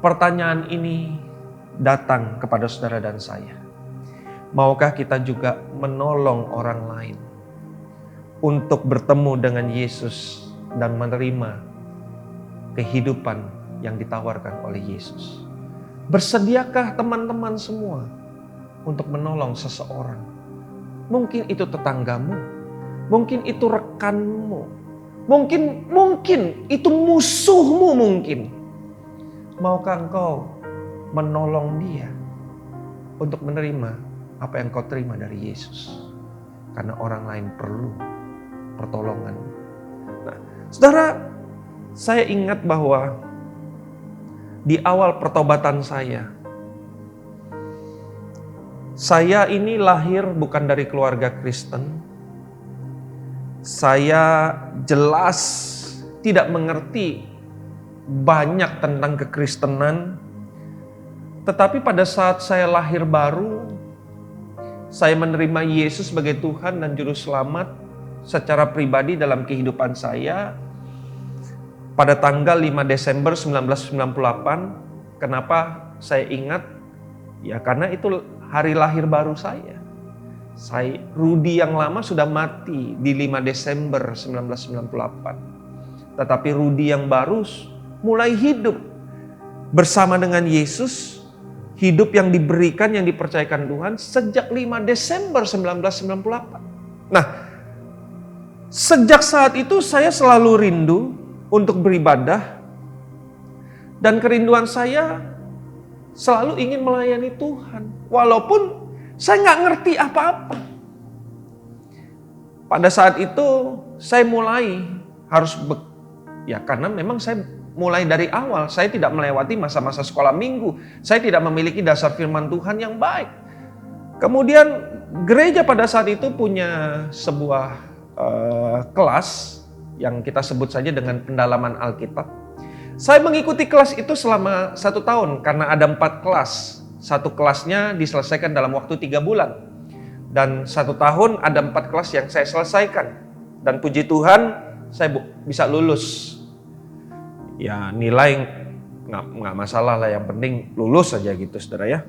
Pertanyaan ini datang kepada saudara dan saya. Maukah kita juga menolong orang lain untuk bertemu dengan Yesus dan menerima kehidupan yang ditawarkan oleh Yesus? Bersediakah teman-teman semua untuk menolong seseorang? Mungkin itu tetanggamu, mungkin itu rekanmu, mungkin itu musuhmu mungkin. Maukah engkau menolong dia untuk menerima apa yang kau terima dari Yesus? Karena orang lain perlu pertolongan. Nah, saudara, saya ingat bahwa di awal pertobatan saya ini lahir bukan dari keluarga Kristen. Saya jelas tidak mengerti banyak tentang kekristenan. Tetapi pada saat saya lahir baru, saya menerima Yesus sebagai Tuhan dan Juru Selamat secara pribadi dalam kehidupan saya. Pada tanggal 5 Desember 1998, kenapa saya ingat? Ya karena itu hari lahir baru saya. Rudi yang lama sudah mati di 5 Desember 1998. Tetapi Rudi yang baru mulai hidup bersama dengan Yesus, hidup yang diberikan, yang dipercayakan Tuhan sejak 5 Desember 1998. Nah, sejak saat itu saya selalu rindu untuk beribadah, dan kerinduan saya selalu ingin melayani Tuhan, walaupun saya nggak ngerti apa-apa. Pada saat itu saya mulai harus karena memang saya mulai dari awal, saya tidak melewati masa-masa sekolah minggu, saya tidak memiliki dasar firman Tuhan yang baik. Kemudian gereja pada saat itu punya sebuah kelas yang kita sebut saja dengan pendalaman Alkitab. Saya mengikuti kelas itu selama 1 tahun karena ada 4 kelas. Satu kelasnya diselesaikan dalam waktu 3 bulan. Dan 1 tahun ada 4 kelas yang saya selesaikan. Dan puji Tuhan saya bisa lulus. Ya nilai nggak masalah lah, yang penting lulus saja gitu saudara ya.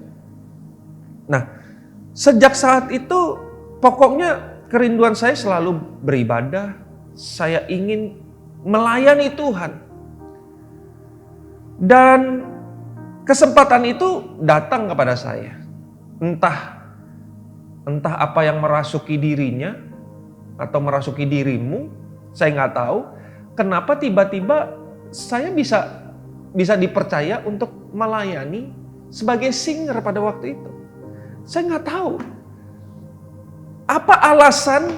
Nah sejak saat itu pokoknya kerinduan saya selalu beribadah. Saya ingin melayani Tuhan. Dan kesempatan itu datang kepada saya. Entah apa yang merasuki dirinya atau merasuki dirimu, saya nggak tahu. Kenapa tiba-tiba saya bisa dipercaya untuk melayani sebagai singer pada waktu itu. Saya nggak tahu. Apa alasan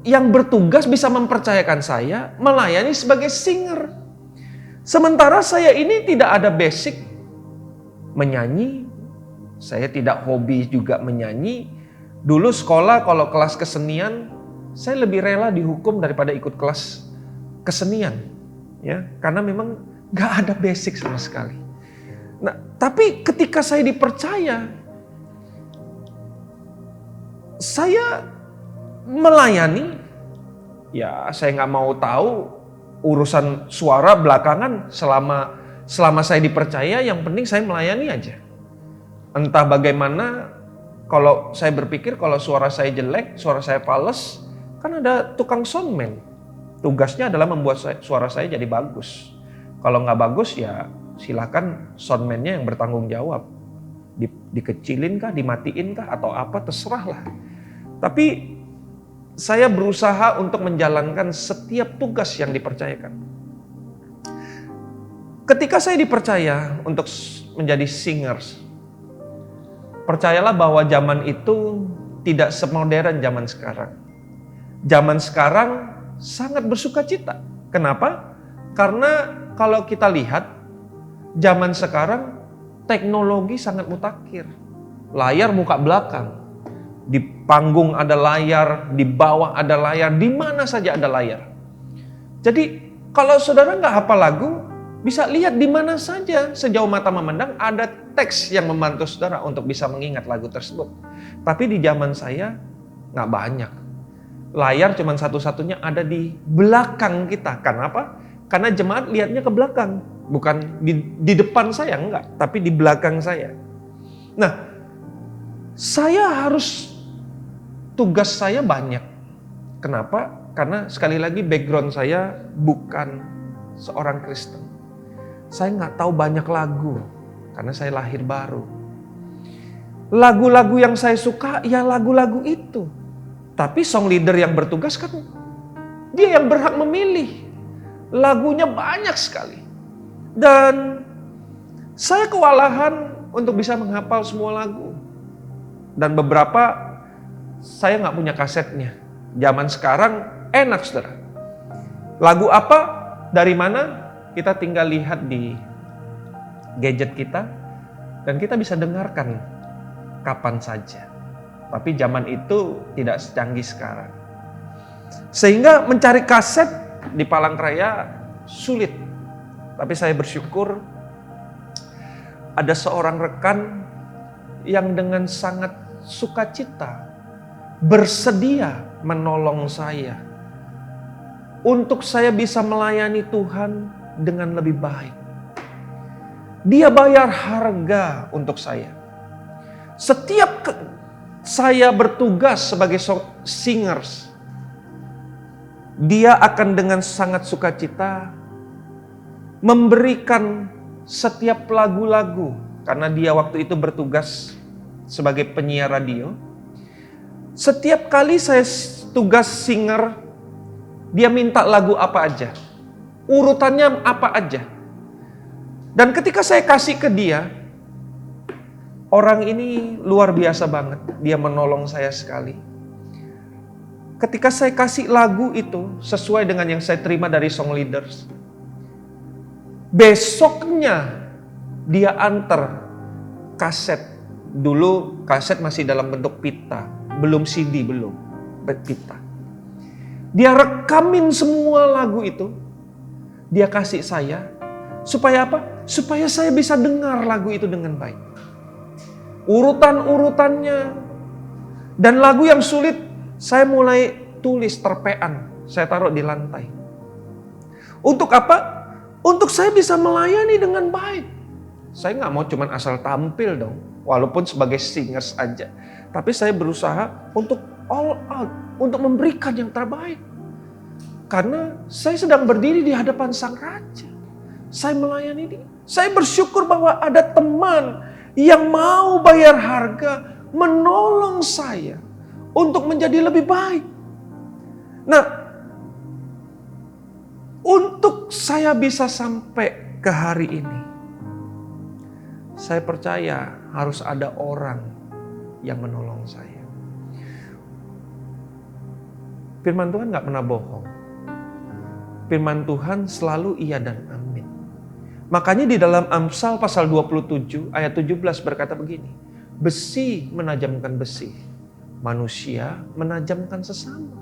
yang bertugas bisa mempercayakan saya melayani sebagai singer? Sementara saya ini tidak ada basic menyanyi, saya tidak hobi juga menyanyi. Dulu sekolah kalau kelas kesenian, saya lebih rela dihukum daripada ikut kelas kesenian, ya, karena memang gak ada basic sama sekali. Nah, tapi ketika saya dipercaya, saya melayani, ya saya nggak mau tahu urusan suara belakangan. Selama saya dipercaya, yang penting saya melayani aja. Entah bagaimana, kalau saya berpikir kalau suara saya jelek, suara saya fales, kan ada tukang soundman. Tugasnya adalah membuat suara saya jadi bagus. Kalau nggak bagus ya silakan soundman-nya yang bertanggung jawab. Dikecilin kah, dimatiin kah, atau apa, terserah lah. Tapi saya berusaha untuk menjalankan setiap tugas yang dipercayakan. Ketika saya dipercaya untuk menjadi singers, percayalah bahwa zaman itu tidak semodern zaman sekarang. Zaman sekarang sangat bersukacita. Kenapa? Karena kalau kita lihat, zaman sekarang teknologi sangat mutakhir. Layar muka belakang. Di panggung ada layar, di bawah ada layar, di mana saja ada layar. Jadi kalau saudara nggak hafal lagu, bisa lihat di mana saja sejauh mata memandang ada teks yang membantu saudara untuk bisa mengingat lagu tersebut. Tapi di zaman saya nggak banyak. Layar cuma satu-satunya ada di belakang kita. Kenapa? Karena jemaat lihatnya ke belakang, bukan di depan saya, enggak, tapi di belakang saya. Nah, tugas saya banyak. Kenapa? Karena sekali lagi background saya bukan seorang Kristen. Saya nggak tahu banyak lagu karena saya lahir baru. Lagu-lagu yang saya suka ya lagu-lagu itu. Tapi song leader yang bertugas kan dia yang berhak memilih. Lagunya banyak sekali. Dan saya kewalahan untuk bisa menghafal semua lagu. Dan beberapa saya nggak punya kasetnya. Zaman sekarang enak saudara. Lagu apa, dari mana, kita tinggal lihat di gadget kita. Dan kita bisa dengarkan kapan saja. Tapi zaman itu tidak secanggih sekarang. Sehingga mencari kaset di Palangkaraya sulit. Tapi saya bersyukur ada seorang rekan yang dengan sangat sukacita bersedia menolong saya untuk saya bisa melayani Tuhan dengan lebih baik. Dia bayar harga untuk saya. Setiap saya bertugas sebagai singers, dia akan dengan sangat sukacita memberikan setiap lagu-lagu, karena dia waktu itu bertugas sebagai penyiar radio. Setiap kali saya tugas singer, dia minta lagu apa aja, urutannya apa aja. Dan ketika saya kasih ke dia, orang ini luar biasa banget, dia menolong saya sekali. Ketika saya kasih lagu itu sesuai dengan yang saya terima dari song leaders, besoknya dia antar kaset. Dulu kaset masih dalam bentuk pita, belum CD, belum pita. Dia rekamin semua lagu itu, dia kasih saya. Supaya apa? Supaya saya bisa dengar lagu itu dengan baik. Urutan-urutannya. Dan lagu yang sulit, saya mulai tulis terpean. Saya taruh di lantai. Untuk apa? Untuk saya bisa melayani dengan baik. Saya nggak mau cuman asal tampil dong. Walaupun sebagai singers aja. Tapi saya berusaha untuk all out. Untuk memberikan yang terbaik. Karena saya sedang berdiri di hadapan Sang Raja. Saya melayani dia. Saya bersyukur bahwa ada teman yang mau bayar harga menolong saya untuk menjadi lebih baik. Nah, untuk saya bisa sampai ke hari ini, saya percaya harus ada orang yang menolong saya. Firman Tuhan gak pernah bohong. Firman Tuhan selalu iya dan amin. Makanya di dalam Amsal pasal 27 ayat 17 berkata begini. Besi menajamkan besi, manusia menajamkan sesama.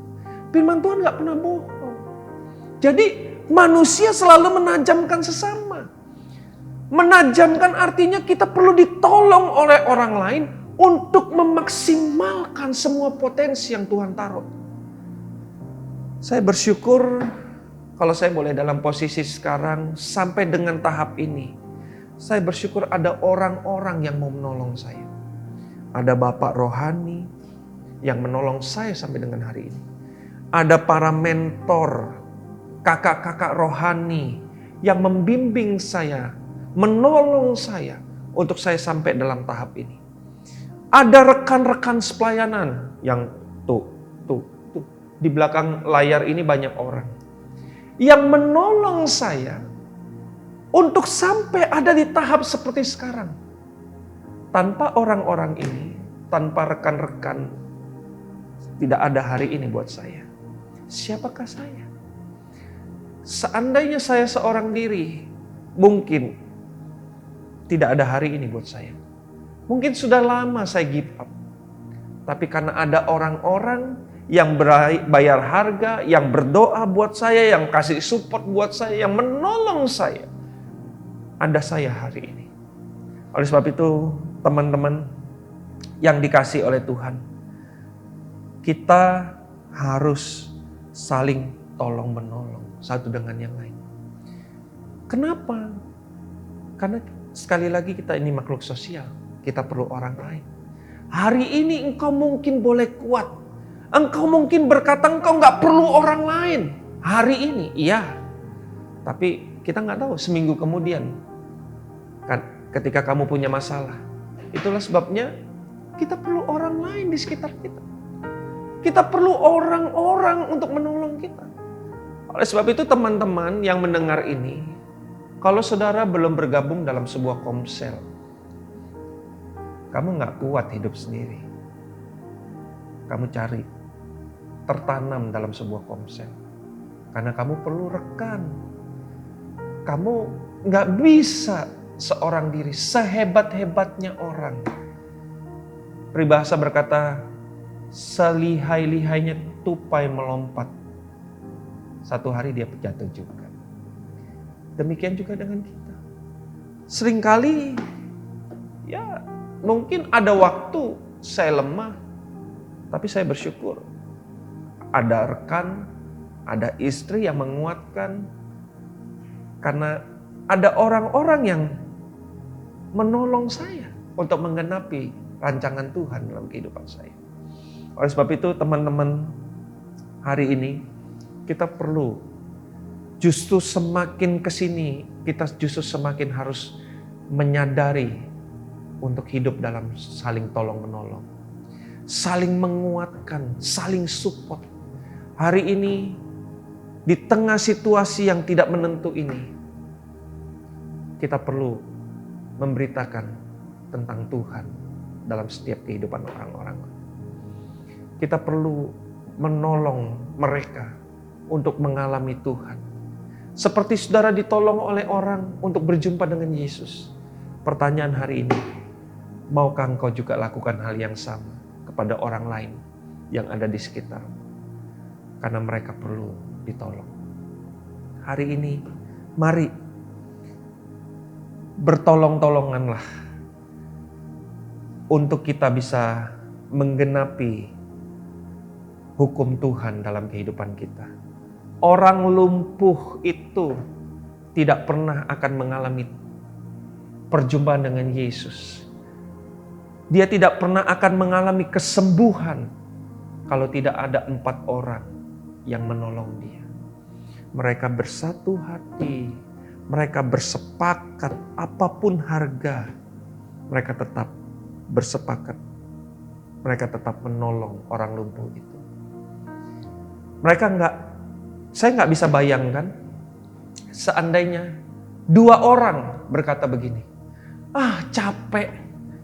Firman Tuhan gak pernah bohong. Jadi manusia selalu menajamkan sesama. Menajamkan artinya kita perlu ditolong oleh orang lain untuk memaksimalkan semua potensi yang Tuhan taruh. Saya bersyukur kalau saya boleh dalam posisi sekarang sampai dengan tahap ini. Saya bersyukur ada orang-orang yang mau menolong saya. Ada bapak rohani yang menolong saya sampai dengan hari ini. Ada para mentor, kakak-kakak rohani yang membimbing saya, menolong saya untuk saya sampai dalam tahap ini. Ada rekan-rekan sepelayanan yang tuh di belakang layar ini banyak orang yang menolong saya untuk sampai ada di tahap seperti sekarang. Tanpa orang-orang ini, tanpa rekan-rekan, tidak ada hari ini buat saya. Siapakah saya? Seandainya saya seorang diri, mungkin tidak ada hari ini buat saya. Mungkin sudah lama saya give up. Tapi karena ada orang-orang yang bayar harga, yang berdoa buat saya, yang kasih support buat saya, yang menolong saya, ada saya hari ini. Oleh sebab itu, teman-teman yang dikasih oleh Tuhan, kita harus saling tolong-menolong satu dengan yang lain. Kenapa? Karena sekali lagi kita ini makhluk sosial. Kita perlu orang lain. Hari ini engkau mungkin boleh kuat. Engkau mungkin berkata engkau gak perlu orang lain. Hari ini, iya. Tapi kita gak tahu seminggu kemudian. Kan, ketika kamu punya masalah. Itulah sebabnya kita perlu orang lain di sekitar kita. Kita perlu orang-orang untuk menolong kita. Oleh sebab itu teman-teman yang mendengar ini, kalau saudara belum bergabung dalam sebuah komsel, kamu gak kuat hidup sendiri. Kamu cari, tertanam dalam sebuah komsel. Karena kamu perlu rekan. Kamu gak bisa seorang diri, sehebat-hebatnya orang. Peribahasa berkata, selihai-lihainya tupai melompat, satu hari dia jatuh juga. Demikian juga dengan kita. Seringkali, ya mungkin ada waktu saya lemah, tapi saya bersyukur. Ada rekan, ada istri yang menguatkan. Karena ada orang-orang yang menolong saya untuk menggenapi rancangan Tuhan dalam kehidupan saya. Oleh sebab itu teman-teman, hari ini kita perlu justru semakin kesini, kita justru semakin harus menyadari untuk hidup dalam saling tolong menolong, saling menguatkan, saling support. Hari ini di tengah situasi yang tidak menentu ini, kita perlu memberitakan tentang Tuhan dalam setiap kehidupan orang-orang. Kita perlu menolong mereka untuk mengalami Tuhan. Seperti saudara ditolong oleh orang untuk berjumpa dengan Yesus. Pertanyaan hari ini, maukah engkau juga lakukan hal yang sama kepada orang lain yang ada di sekitarmu? Karena mereka perlu ditolong. Hari ini, mari bertolong-tolonganlah untuk kita bisa menggenapi hukum Tuhan dalam kehidupan kita. Orang lumpuh itu tidak pernah akan mengalami perjumpaan dengan Yesus. Dia tidak pernah akan mengalami kesembuhan kalau tidak ada 4 orang yang menolong dia. Mereka bersatu hati, mereka bersepakat apapun harga, mereka tetap bersepakat. Mereka tetap menolong orang lumpuh itu. Saya nggak bisa bayangkan seandainya 2 orang berkata begini, capek,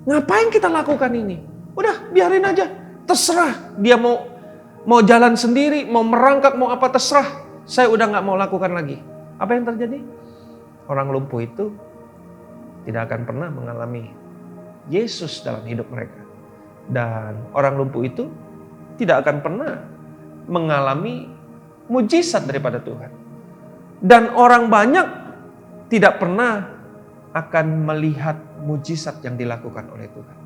ngapain kita lakukan ini? Udah biarin aja, terserah dia mau jalan sendiri, mau merangkak, mau apa terserah. Saya udah nggak mau lakukan lagi. Apa yang terjadi? Orang lumpuh itu tidak akan pernah mengalami Yesus dalam hidup mereka. Dan orang lumpuh itu tidak akan pernah mengalami mujizat daripada Tuhan. Dan orang banyak tidak pernah akan melihat mujizat yang dilakukan oleh Tuhan.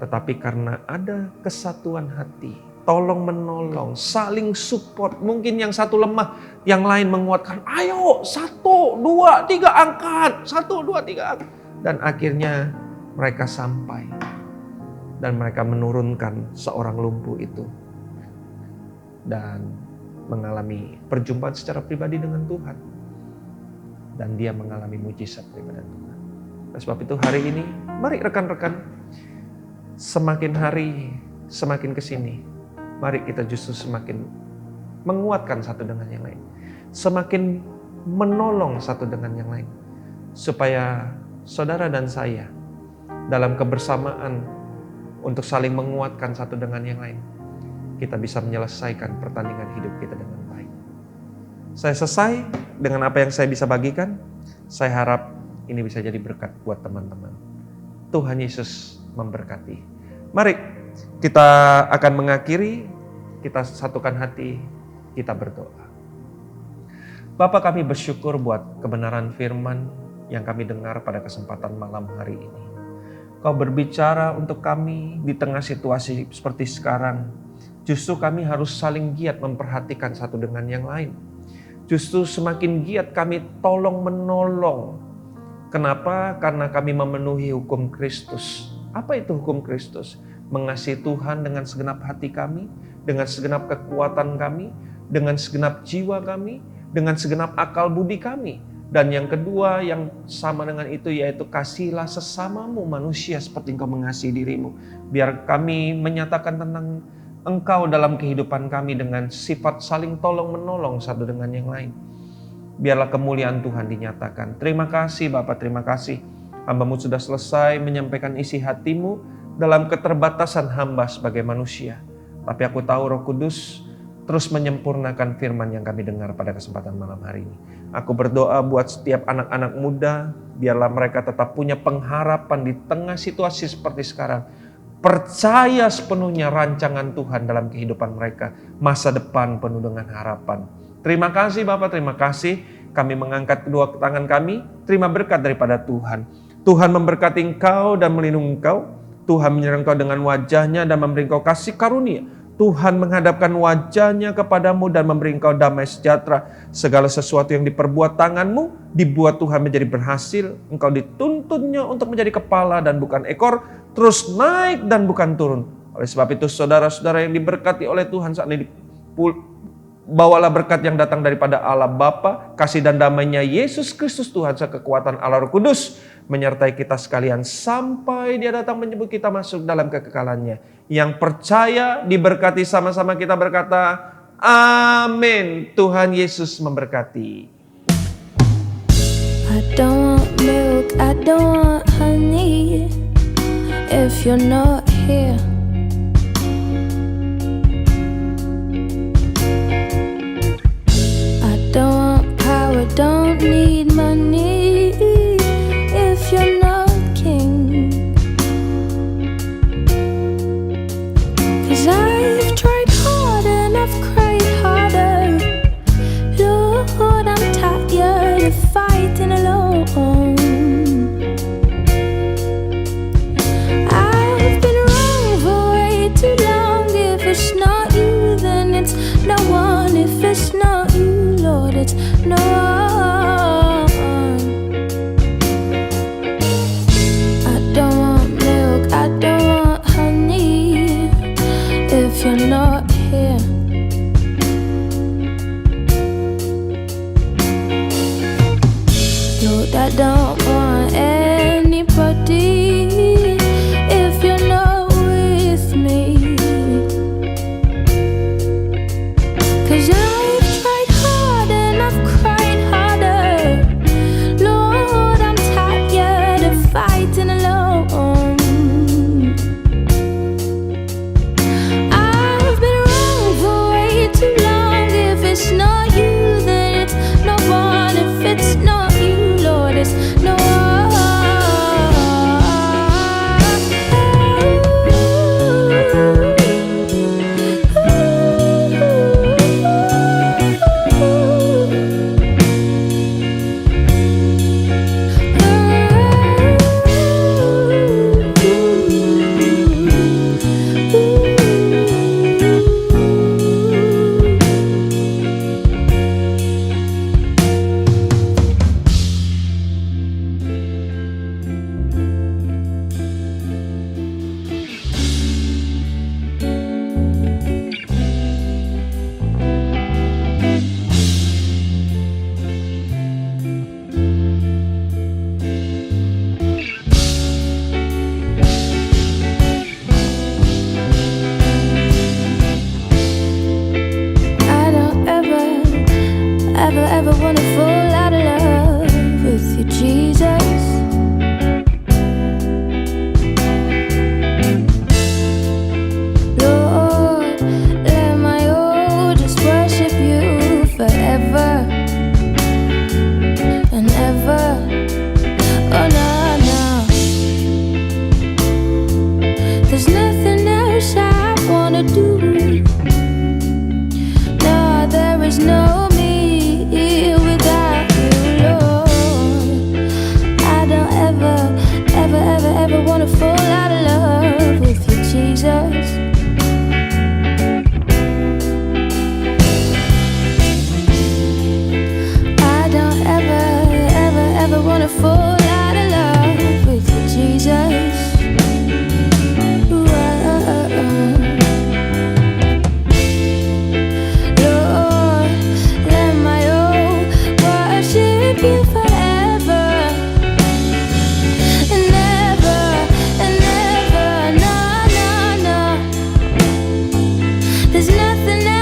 Tetapi karena ada kesatuan hati, tolong menolong, saling support. Mungkin yang satu lemah, yang lain menguatkan. Ayo, 1, 2, 3 angkat. 1, 2, 3 angkat. Dan akhirnya mereka sampai. Dan mereka menurunkan seorang lumpuh itu. Dan mengalami perjumpaan secara pribadi dengan Tuhan. Dan dia mengalami mujizat daripada Tuhan. Oleh sebab itu hari ini, mari rekan-rekan, semakin hari, semakin kesini, mari kita justru semakin menguatkan satu dengan yang lain. Semakin menolong satu dengan yang lain. Supaya saudara dan saya dalam kebersamaan untuk saling menguatkan satu dengan yang lain, kita bisa menyelesaikan pertandingan hidup kita dengan baik. Saya selesai dengan apa yang saya bisa bagikan. Saya harap ini bisa jadi berkat buat teman-teman. Tuhan Yesus memberkati. Mari kita akan mengakhiri, kita satukan hati, kita berdoa. Bapa, kami bersyukur buat kebenaran firman yang kami dengar pada kesempatan malam hari ini. Kau berbicara untuk kami di tengah situasi seperti sekarang. Justru kami harus saling giat memperhatikan satu dengan yang lain. Justru semakin giat kami tolong menolong. Kenapa? Karena kami memenuhi hukum Kristus. Apa itu hukum Kristus? Mengasihi Tuhan dengan segenap hati kami, dengan segenap kekuatan kami, dengan segenap jiwa kami, dengan segenap akal budi kami. Dan yang kedua yang sama dengan itu yaitu kasihilah sesamamu manusia seperti engkau mengasihi dirimu. Biar kami menyatakan tentang Engkau dalam kehidupan kami dengan sifat saling tolong menolong satu dengan yang lain. Biarlah kemuliaan Tuhan dinyatakan. Terima kasih Bapak, terima kasih. Hamba-Mu sudah selesai menyampaikan isi hatimu dalam keterbatasan hamba sebagai manusia. Tapi aku tahu Roh Kudus terus menyempurnakan firman yang kami dengar pada kesempatan malam hari ini. Aku berdoa buat setiap anak-anak muda, biarlah mereka tetap punya pengharapan di tengah situasi seperti sekarang. Percaya sepenuhnya rancangan Tuhan dalam kehidupan mereka. Masa depan penuh dengan harapan. Terima kasih Bapak, terima kasih. Kami mengangkat kedua tangan kami. Terima berkat daripada Tuhan. Tuhan memberkati engkau dan melindungi engkau. Tuhan menyerang engkau dengan wajahnya dan memberi engkau kasih karunia. Tuhan menghadapkan wajahnya kepadamu dan memberi engkau damai sejahtera. Segala sesuatu yang diperbuat tanganmu, dibuat Tuhan menjadi berhasil. Engkau dituntunnya untuk menjadi kepala dan bukan ekor, terus naik dan bukan turun. Oleh sebab itu saudara-saudara yang diberkati oleh Tuhan saat ini, bawalah berkat yang datang daripada Allah Bapa, kasih dan damai-Nya Yesus Kristus Tuhan, kekuatan Allah Roh Kudus menyertai kita sekalian sampai Dia datang menjemput kita masuk dalam kekekalannya. Yang percaya diberkati sama-sama kita berkata, amin. Tuhan Yesus memberkati. I don't want milk, I don't want honey if you're not here. I don't want power, don't need money if you're not king. 'Cause I've tried hard and I've cried harder. Lord, I'm tired of fighting alone. I've been wrong for way too long. If it's not you, then it's no one. If it's not you, Lord, it's no one. I don't want milk, I don't want honey if you're not here. Lord, I don't want anybody if you're not with me. 'Cause I've tried hard and I've cried harder. Lord, I'm tired of fighting alone. I've been wrong for way too long. If it's not you, then it's no one. If it's not you, Lord, it's no one. I don't ever wanna fall out of love with you, Jesus. Lord, let my all just worship you forever and ever. Oh no, no, there's nothing else I wanna do. No, there is no me without you, Lord. I don't ever wanna fall out of love with you, Jesus. I don't ever wanna fall out of love with you, Jesus. Lord, let my all worship you forever and ever and ever. No, no, no, there's nothing else